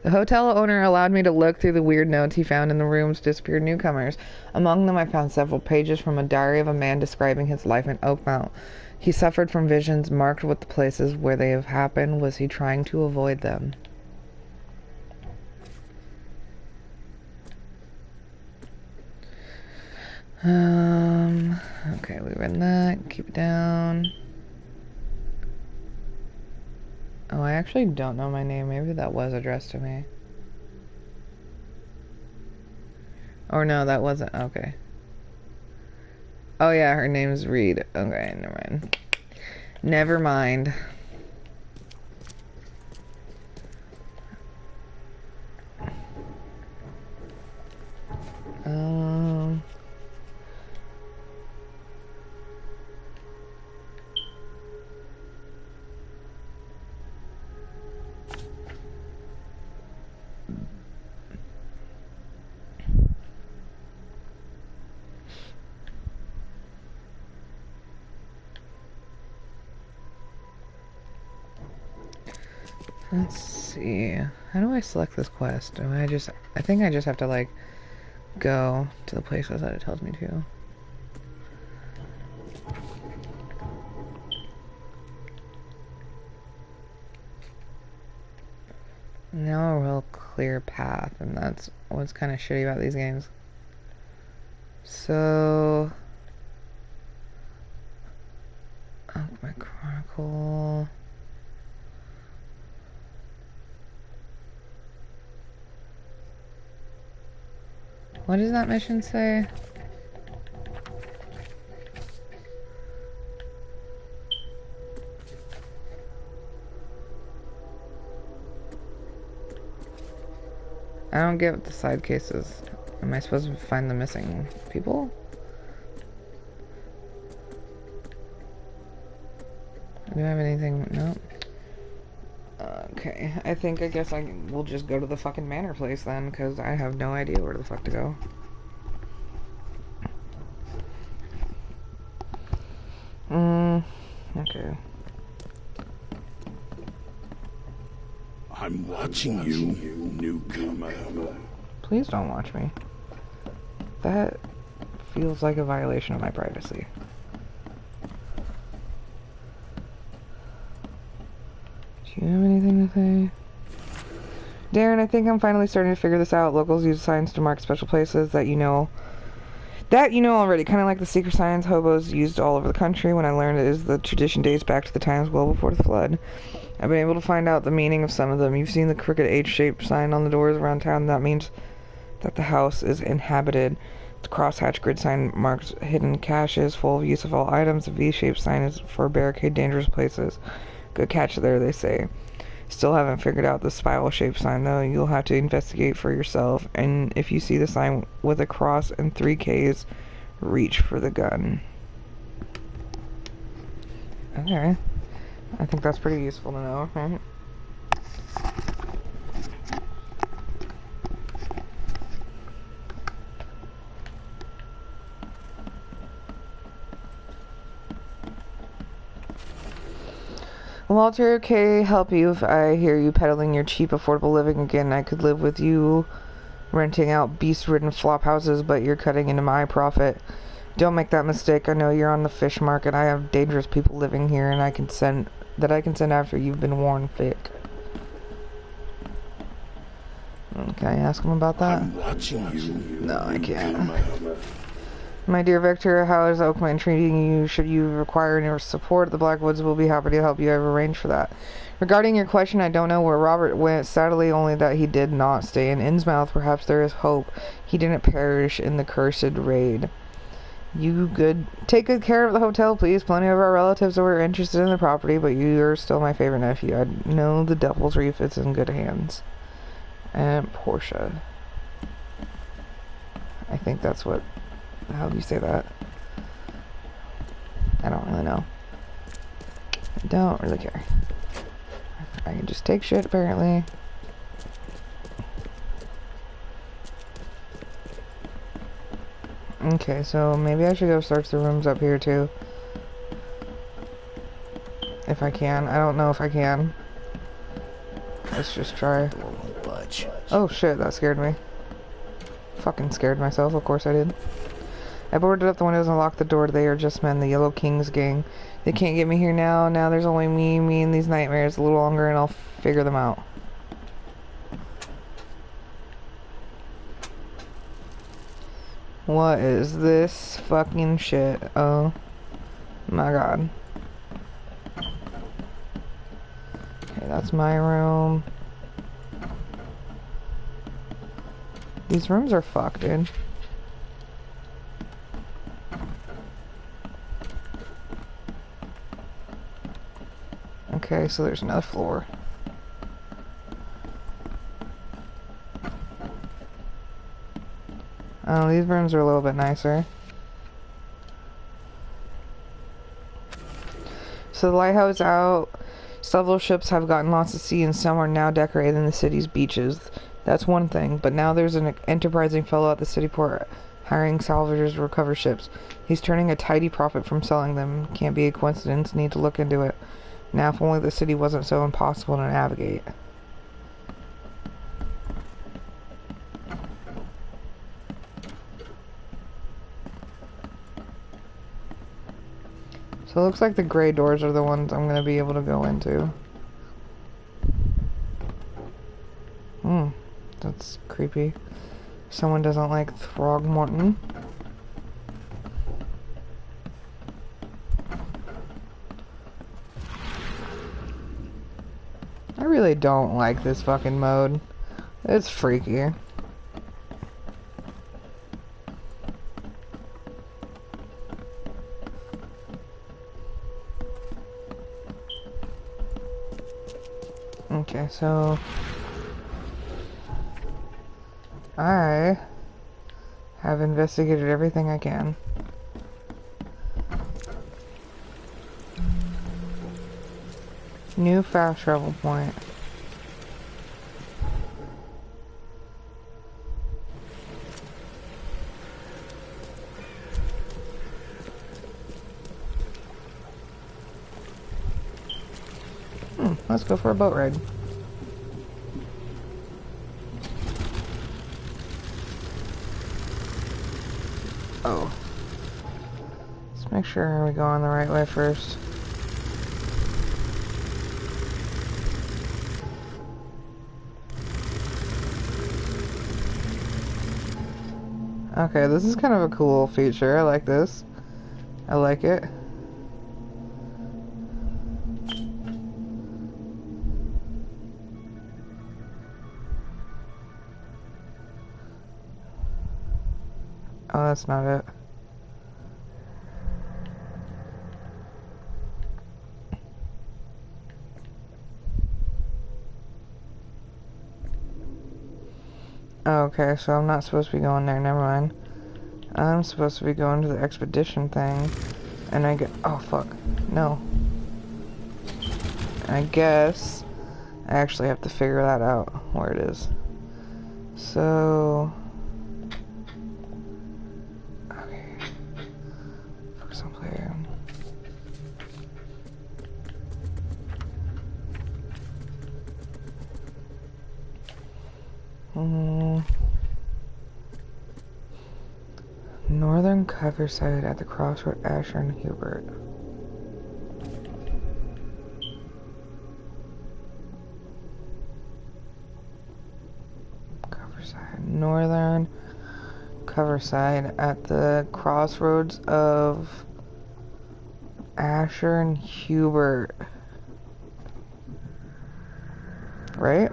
The hotel owner allowed me to look through the weird notes he found in the room's disappeared newcomers. Among them I found several pages from a diary of a man describing his life in Oakmount. He suffered from visions marked with the places where they have happened. Was he trying to avoid them? Okay, we read that. Keep it down. Oh, I actually don't know my name. Maybe that was addressed to me. Or no, that wasn't. Okay. Oh yeah, her name's Reed. Okay, never mind. Never mind. Let's see. How do I select this quest? I think I just have to, like, go to the places that it tells me to. Now a real clear path, and that's what's kind of shitty about these games. So... my Chronicle... What does that mission say? I don't get what the side case is. Am I supposed to find the missing people? Do I have anything? No. Okay, I guess I will just go to the fucking manor place then, because I have no idea where the fuck to go. Okay. I'm watching you, newcomer. Please don't watch me. That feels like a violation of my privacy. Do you have anything to say? Darren, I think I'm finally starting to figure this out. Locals use signs to mark special places that you know already. Kind of like the secret signs hobos used all over the country. When I learned it is the tradition dates back to the times well before the flood. I've been able to find out the meaning of some of them. You've seen the crooked H-shaped sign on the doors around town. That means that the house is inhabited. The crosshatch grid sign marks hidden caches full of use of all items. The V-shaped sign is for barricade dangerous places. Good catch there, they say. Still haven't figured out the spiral-shaped sign, though. You'll have to investigate for yourself. And if you see the sign with a cross and 3 Ks, reach for the gun. Okay. I think that's pretty useful to know, right? Walter, okay, help you if I hear you peddling your cheap, affordable living again. I could live with you renting out beast-ridden flop houses, but you're cutting into my profit. Don't make that mistake. I know you're on the fish market. I have dangerous people living here, and I can send after you've been worn thick. Can I ask him about that? I'm watching you. No, I can't. My dear Victor, how is Oakman treating you? Should you require any support, the Blackwoods will be happy to help you. I've arranged for that. Regarding your question, I don't know where Robert went. Sadly, only that he did not stay in Innsmouth. Perhaps there is hope. He didn't perish in the cursed raid. Take good care of the hotel, please. Plenty of our relatives were interested in the property, but you're still my favorite nephew. I know the Devil's Reef is in good hands. And Portia. I think that's what... How do you say that? I don't really know. I don't really care. I can just take shit, apparently. Okay, so maybe I should go search the rooms up here, too. If I can. I don't know if I can. Let's just try. Oh shit, that scared me. Fucking scared myself, of course I did. I boarded up the windows and locked the door. They are just men, the Yellow Kings gang. They can't get me here now. Now there's only me and these nightmares. A little longer and I'll figure them out. What is this fucking shit? Oh my god. Okay, that's my room. These rooms are fucked, dude. Okay, so there's another floor. Oh, these rooms are a little bit nicer. So the lighthouse out. Several ships have gotten lost at sea and some are now decorating the city's beaches. That's one thing, but now there's an enterprising fellow at the city port hiring salvagers to recover ships. He's turning a tidy profit from selling them. Can't be a coincidence, need to look into it. Now if only the city wasn't so impossible to navigate. So it looks like the gray doors are the ones I'm going to be able to go into. That's creepy. Someone doesn't like Throgmorton. I really don't like this fucking mode. It's freaky. Okay, so I have investigated everything I can. New fast travel point. Let's go for a boat ride. Oh. Let's make sure we go on the right way first. Okay, this is kind of a cool feature. I like this. I like it. Oh, that's not it. Okay, so I'm not supposed to be going there, never mind. I'm supposed to be going to the expedition thing. And I get... Oh, fuck. No. And I guess I actually have to figure that out, where it is. So... Okay. Focus on player. Northern Coverside at the crossroad Asher and Hubert. Coverside. Northern cover side at the crossroads of Asher and Hubert. Right?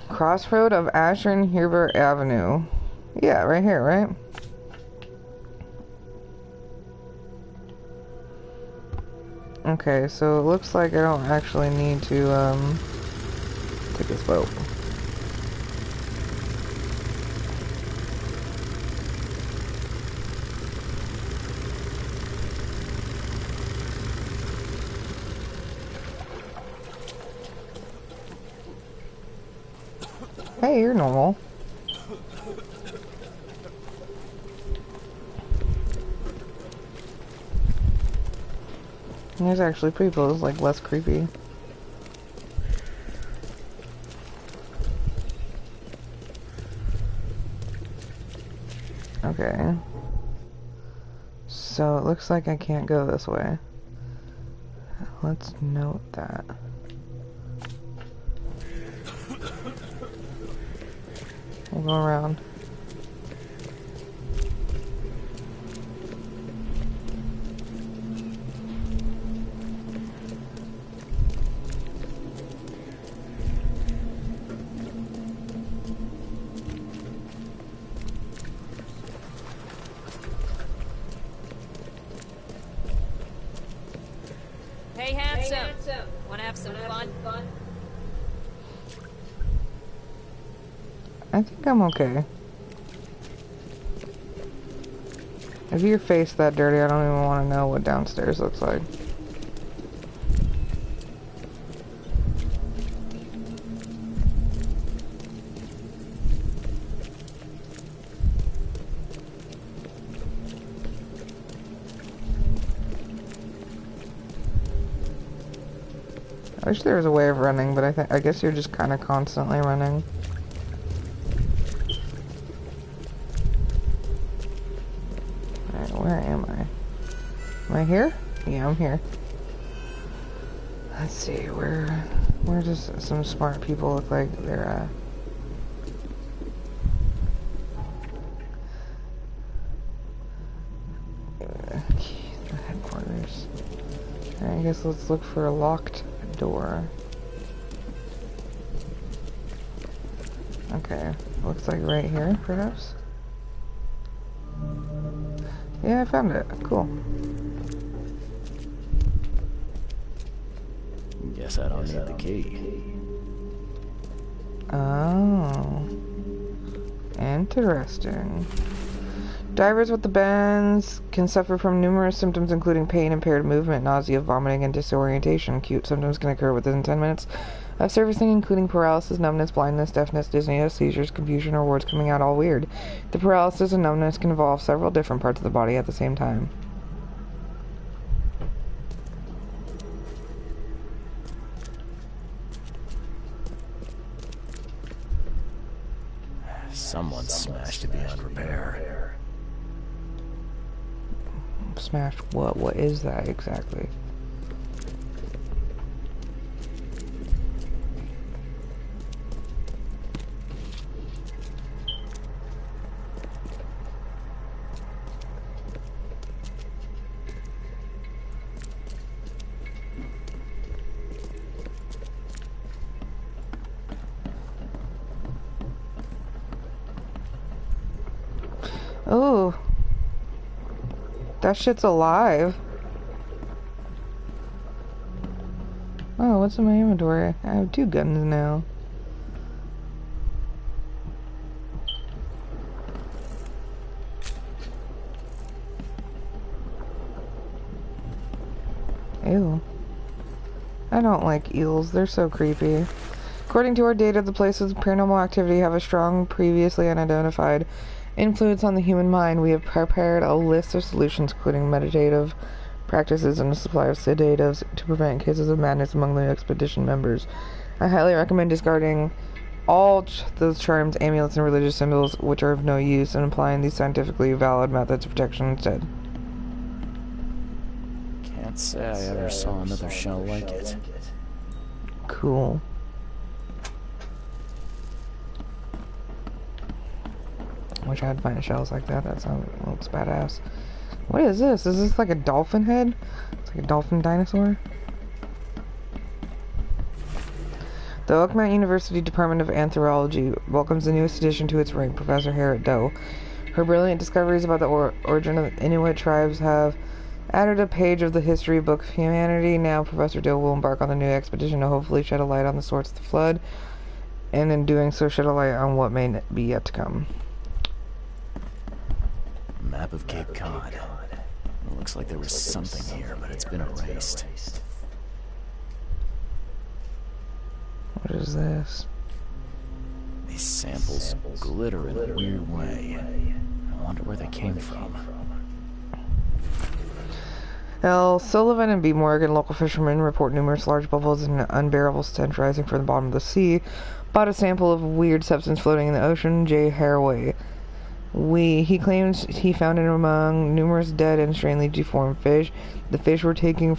Crossroad of Asher and Hubert Avenue. Yeah, right here, right? Okay, so it looks like I don't actually need to, take this boat. Hey, you're normal. There's actually people, it's like less creepy. Okay. So it looks like I can't go this way. Let's note that. We'll go around. Hey, handsome. Wanna have some fun? I think I'm okay. If your face that dirty, I don't even want to know what downstairs looks like. I wish there was a way of running, but I guess you're just kind of constantly running. Alright, where am I? Am I here? Yeah, I'm here. Let's see, where does some smart people look like they're at? The headquarters. Alright, I guess let's look for a locked door. Okay, looks like right here, perhaps? Yeah, I found it. Cool. Guess I don't need the key. Oh. Interesting. Divers with the bends can suffer from numerous symptoms including pain, impaired movement, nausea, vomiting, and disorientation. Acute symptoms can occur within 10 minutes of surfacing, including paralysis, numbness, blindness, deafness, dizziness, seizures, confusion, or words coming out all weird. The paralysis and numbness can involve several different parts of the body at the same time. Someone smashed it beyond repair. Smashed what? What is that exactly? Oh, that shit's alive. Oh, what's in my inventory? I have 2 guns now. Ew. I don't like eels, they're so creepy. According to our data, the places of paranormal activity have a strong, previously unidentified influence on the human mind. We have prepared a list of solutions, including meditative practices and a supply of sedatives to prevent cases of madness among the expedition members. I highly recommend discarding all those charms, amulets, and religious symbols which are of no use, and applying these scientifically valid methods of protection instead. Can't say I ever saw another shell like it. Cool. Wish I had find shells like that. That looks badass. What is this? Is this like a dolphin head? It's like a dolphin dinosaur. The Oakmont University Department of Anthropology welcomes the newest addition to its rank, Professor Harriet Doe. Her brilliant discoveries about the origin of Inuit tribes have added a page of the history book of humanity. Now, Professor Doe will embark on the new expedition to hopefully shed a light on the source of the flood, and in doing so, shed a light on what may be yet to come. Map of Cape Cod. It looks like there was something here, but it's been erased. What is this? These samples glitter in a weird way. I wonder where they came from. L. Sullivan and B. Morgan, local fishermen, report numerous large bubbles and an unbearable stench rising from the bottom of the sea. Bought a sample of weird substance floating in the ocean. J. Haraway. He claims he found it among numerous dead and strangely deformed fish. The fish were taken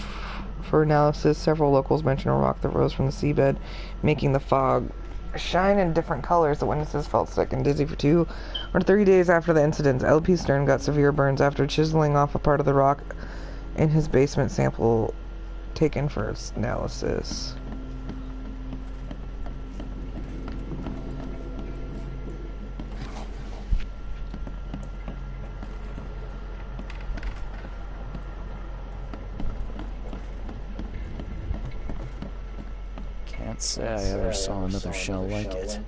for analysis. Several locals mentioned a rock that rose from the seabed, making the fog shine in different colors. The witnesses felt sick and dizzy for 2 or 3 days after the incident. L.P. Stern got severe burns after chiseling off a part of the rock in his basement. Sample taken for analysis. Can't say I ever saw another shell like it.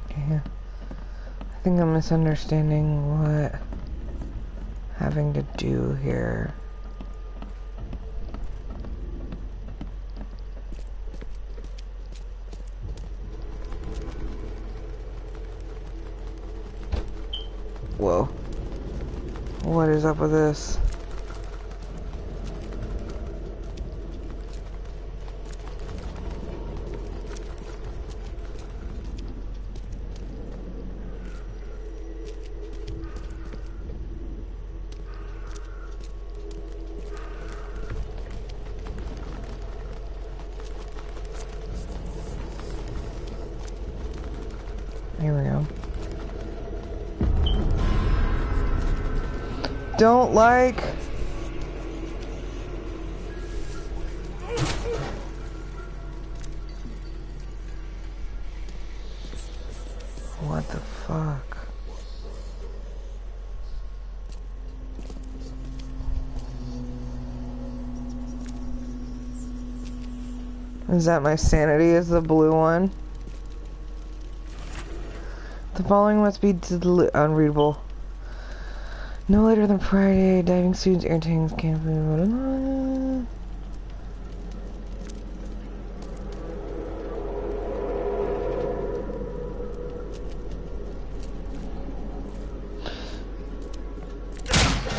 Okay. I think I'm misunderstanding what having to do here. Whoa. What is up with this? Here we go. Don't like. What the fuck? Is that my sanity? Is the blue one? The following must be unreadable. No later than Friday, diving students, air tanks, camping.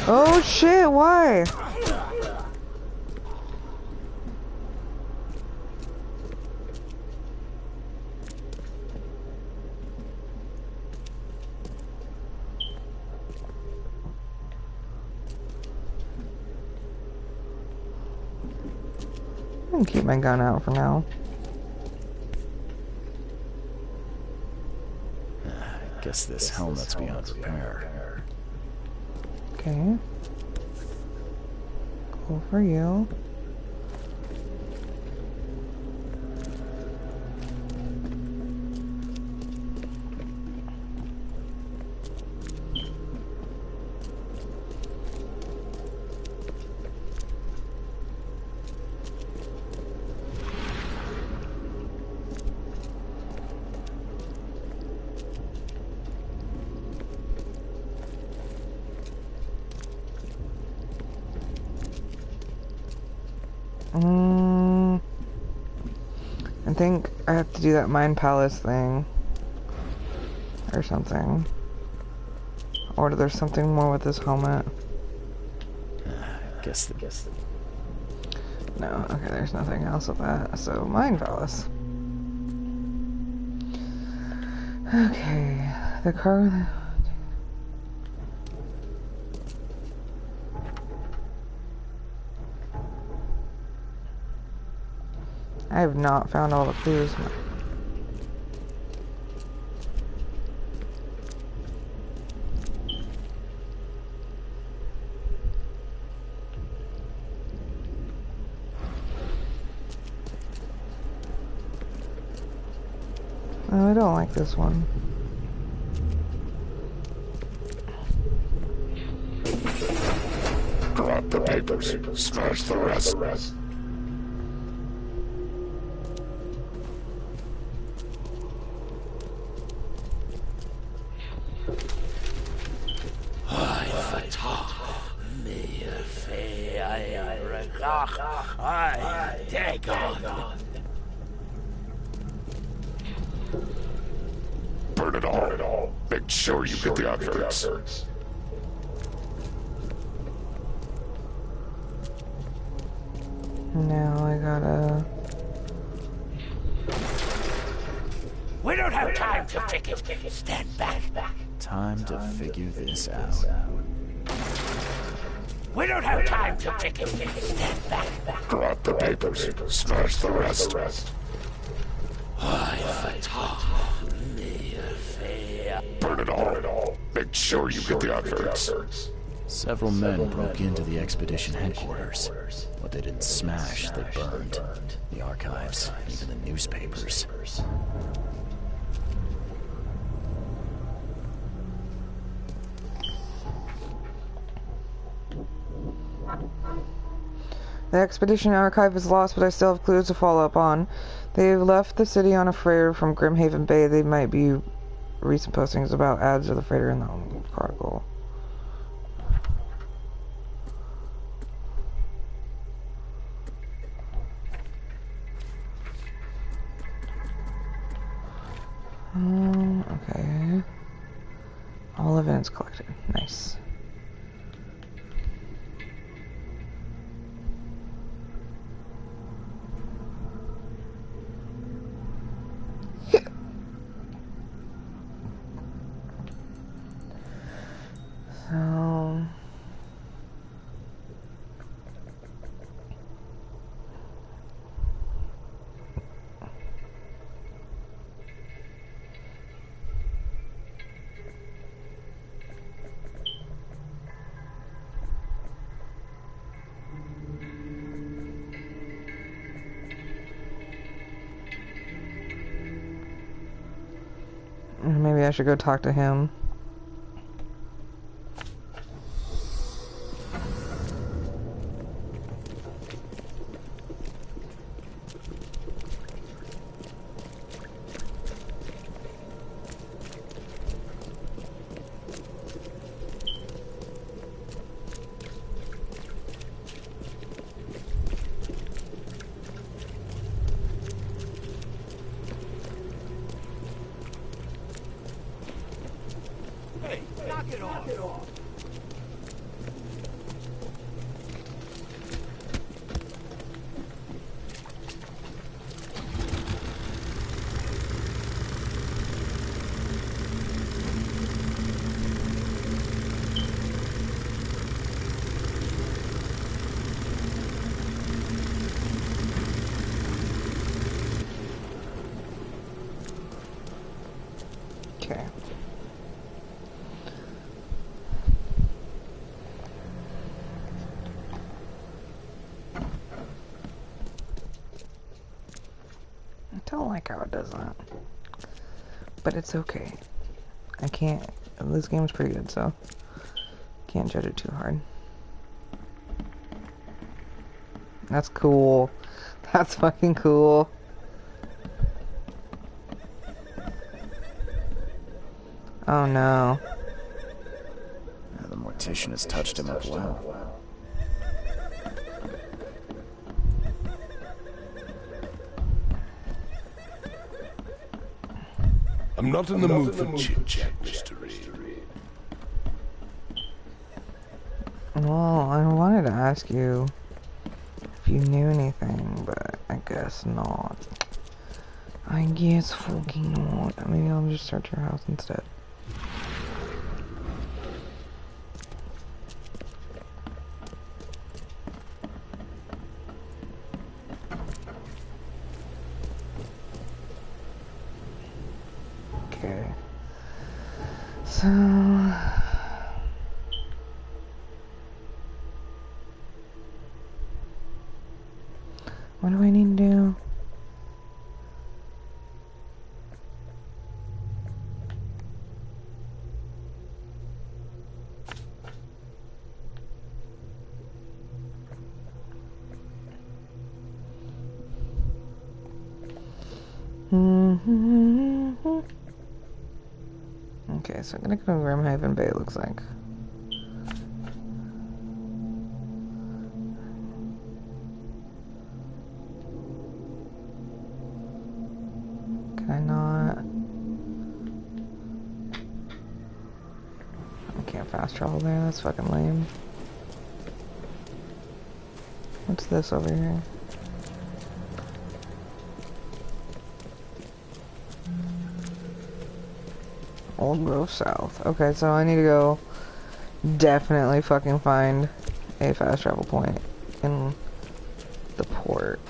Oh shit, why? I'm gonna keep my gun out for now. I guess this helmet's beyond repair. Okay. Cool for you. I think I have to do that Mind Palace thing. Or something. Or there's something more with this helmet. Guess the No, okay, there's nothing else with that. So, Mind Palace. Okay, the car... I have not found all the clues. Oh, I don't like this one. Grab the papers, smash the rest. Burn it all. Make sure you get the adverts. Now I gotta... We don't have time to figure. Stand back. Time to figure this out. We don't have time to figure. Stand back. Grab the papers, smash the rest. Burn it all. Make sure you get the adverts. Several men broke into the expedition headquarters. What they didn't smash, they burned. The archives, even the newspapers. The expedition archive is lost, but I still have clues to follow up on. They've left the city on a freighter from Grimhaven Bay. They might be recent postings about ads of the freighter in the Chronicle. Okay. All evidence collected. Nice. So... Maybe I should go talk to him. Okay. I don't like how it does that. But it's okay. I can't... This game's pretty good, so... Can't judge it too hard. That's cool. That's fucking cool. Oh no. The mortician has touched him up well. I'm not in the mood for chit-chat, Mr. Reed. Well, I wanted to ask you if if you knew anything, but I guess not. I guess fucking not. Maybe I'll just search your house instead. Okay. So... what do I need to do? Okay, so I'm gonna go to Grimhaven Bay, it looks like. Can I not? I can't fast travel there, that's fucking lame. What's this over here? Old Grove South. Okay, so I need to go definitely fucking find a fast travel point in the port.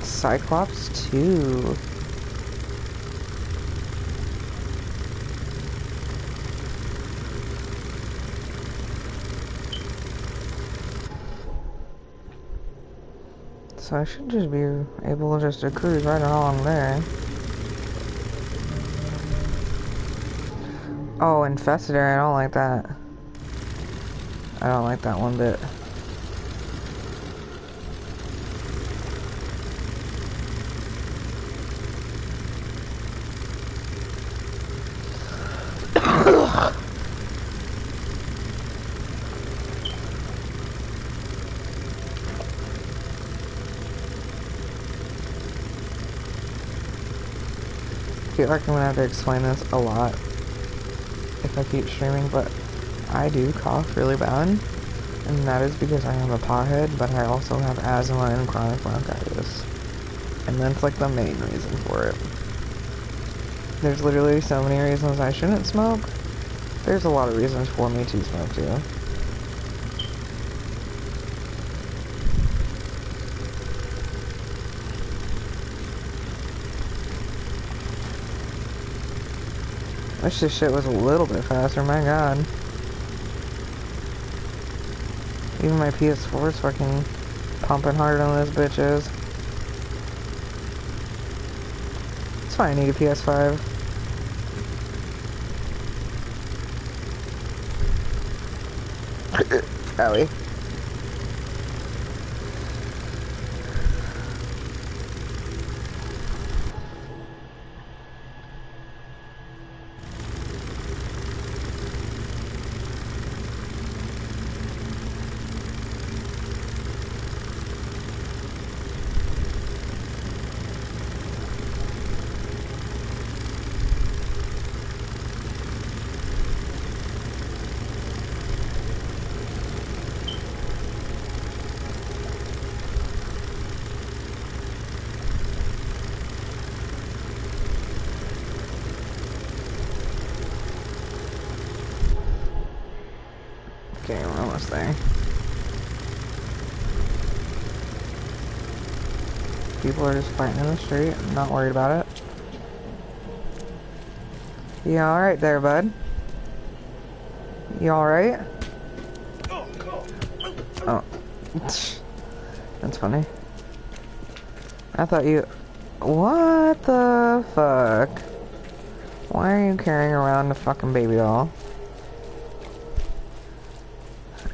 Cyclops 2. So I should just be able just to cruise right along there. Oh, infested area, I don't like that. I don't like that one bit. I feel like I'm gonna have to explain this a lot if I keep streaming, but I do cough really bad, and that is because I am a pothead, but I also have asthma and chronic bronchitis, and that's like the main reason for it. There's literally so many reasons I shouldn't smoke. There's a lot of reasons for me to smoke too. Wish this shit was a little bit faster, my god. Even my PS4 is fucking pumping hard on those bitches. It's fine, I need a PS5. Owie. Okay, we're almost there. People are just fighting in the street. I'm not worried about it. You alright there, bud? You alright? Oh. That's funny. I thought you... What the fuck? Why are you carrying around a fucking baby doll?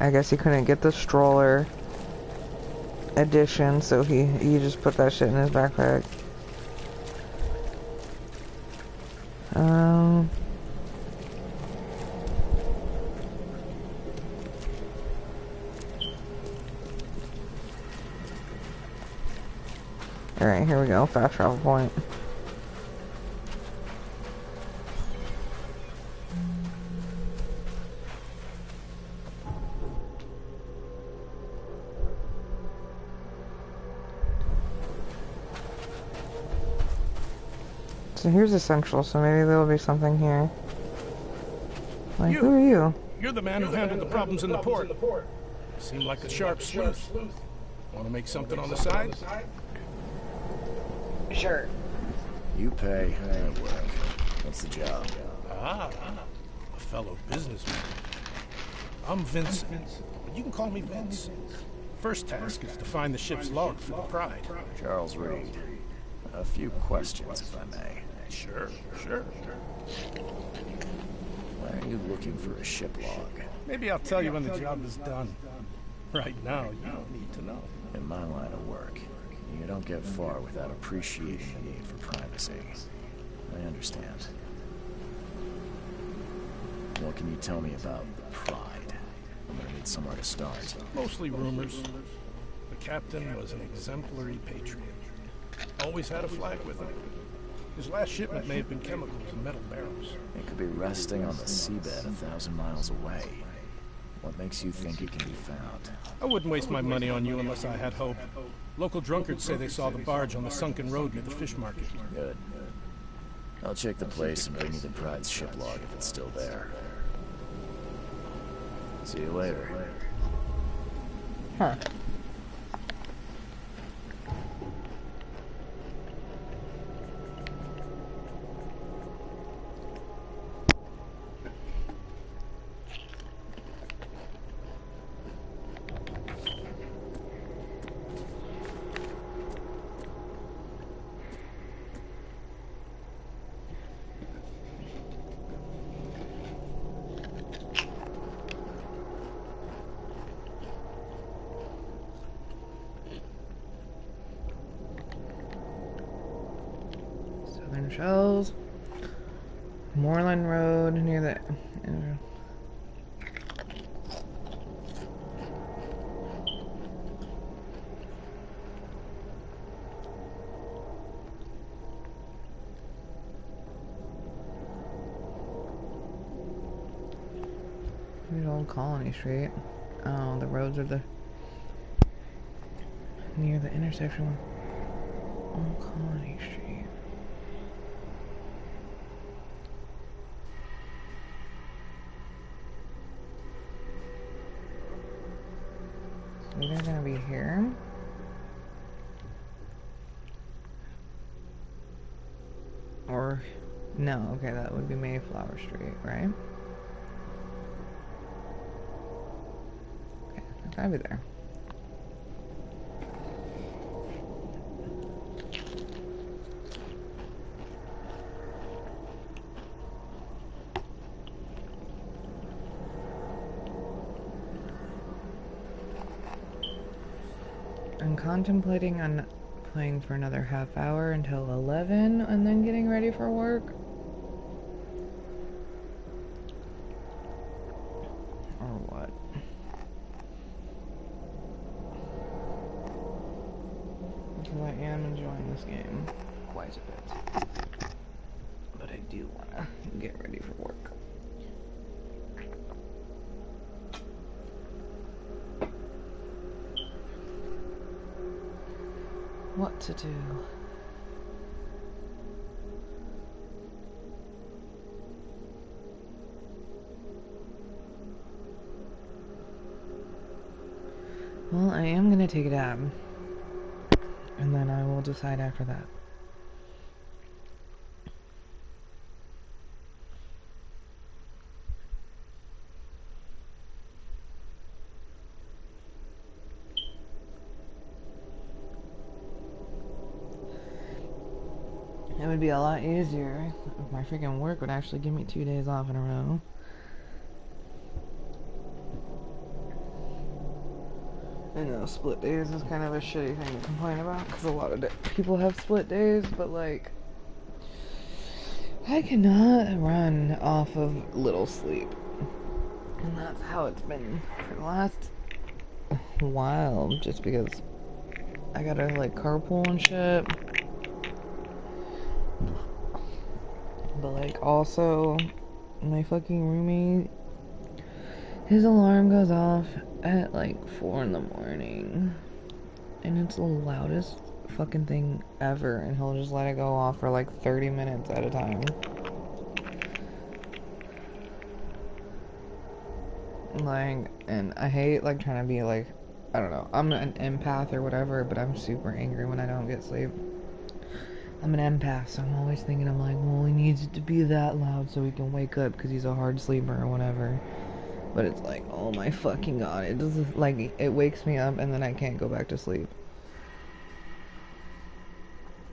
I guess he couldn't get the stroller edition, so he just put that shit in his backpack. Alright, here we go. Fast travel point. So here's Essential, so maybe there'll be something here. Like, who are you? You're the man who handled the problems in the port. Seem like a sharp sleuth. Want to make something on the side? Sure. You pay, I work. What's the job? Ah, a fellow businessman. I'm Vincent, but you can call me Vince. First task is to find the ship's log for the Pride. Charles Reed. A few questions, if I may. Sure, sure. Why are you looking for a ship log? Maybe I'll tell you when the job is done. Right now, you don't need to know. In my line of work, you don't get far without appreciating the need for privacy. I understand. What can you tell me about the Pride? I'm gonna need somewhere to start. Mostly rumors. The captain was an exemplary patriot. Always had a flag with him. His last shipment may have been chemicals and metal barrels. It could be resting on the seabed 1,000 miles away. What makes you think it can be found? I wouldn't waste my money on you unless I had hope. Local drunkards say they saw the barge on the sunken road near the fish market. Good. I'll check the place and bring you the Pride's ship log if it's still there. See you later. Huh. Shells. Moreland Road near the... Here's Old Colony Street. Oh, the roads are the... near the intersection. Old Colony Street. They're gonna be here. Or, no, okay, that would be Mayflower Street, right? Okay, it's gotta be there. I'm contemplating on playing for another half hour until 11 and then getting ready for work. Or what? Because I am enjoying this game quite a bit. But I do want to get ready for work. What to do? Well, I am gonna take a dab, and then I will decide after that. It would be a lot easier if my freaking work would actually give me 2 days off in a row. I know split days is kind of a shitty thing to complain about because a lot of people have split days, but like, I cannot run off of little sleep. And that's how it's been for the last while, just because I gotta like carpool and shit. But like also my fucking roommate, his alarm goes off at like 4 in the morning. And it's the loudest fucking thing ever, and he'll just let it go off for like 30 minutes at a time. Like, and I hate like trying to be like, I don't know, I'm an empath or whatever, but I'm super angry when I don't get sleep. I'm an empath, so I'm always thinking, I'm like, well, he needs it to be that loud so he can wake up because he's a hard sleeper or whatever. But it's like, oh my fucking god, it does, like, it wakes me up and then I can't go back to sleep.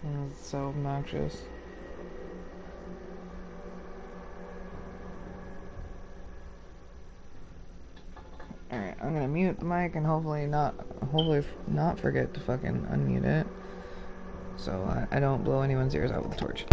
And it's so obnoxious. Alright, I'm gonna mute the mic and hopefully not forget to fucking unmute it. So I don't blow anyone's ears out with the torch.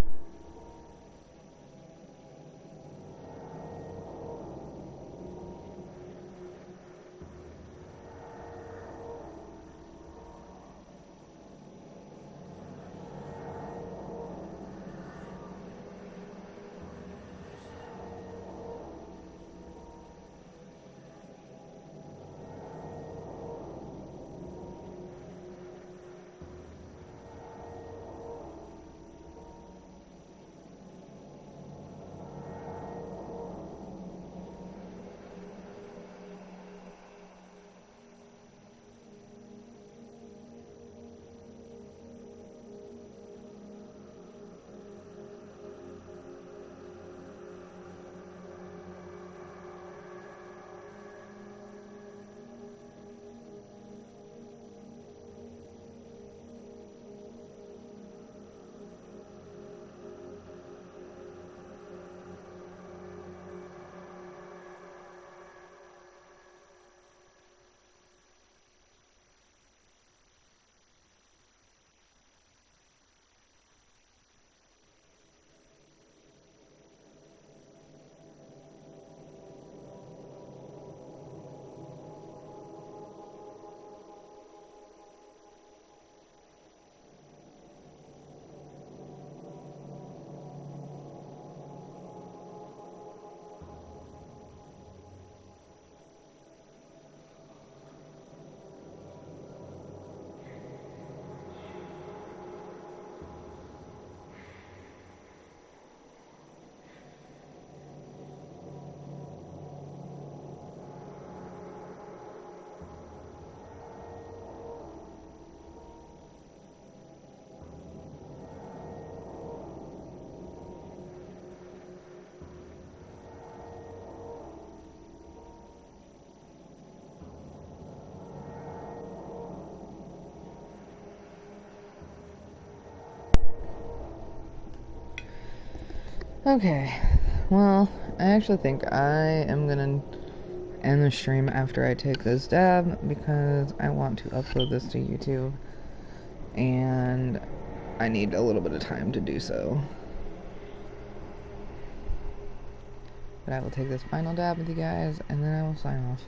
Okay, well, I actually think I am gonna end the stream after I take this dab because I want to upload this to YouTube and I need a little bit of time to do so. But I will take this final dab with you guys and then I will sign off.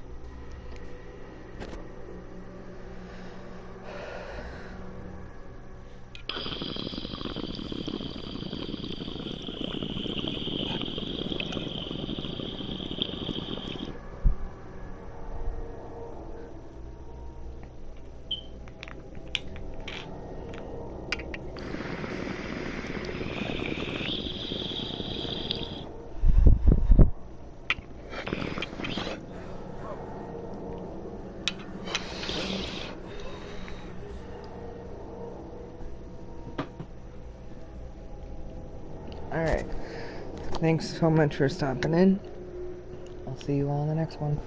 Alright, thanks so much for stopping in. I'll see you all in the next one.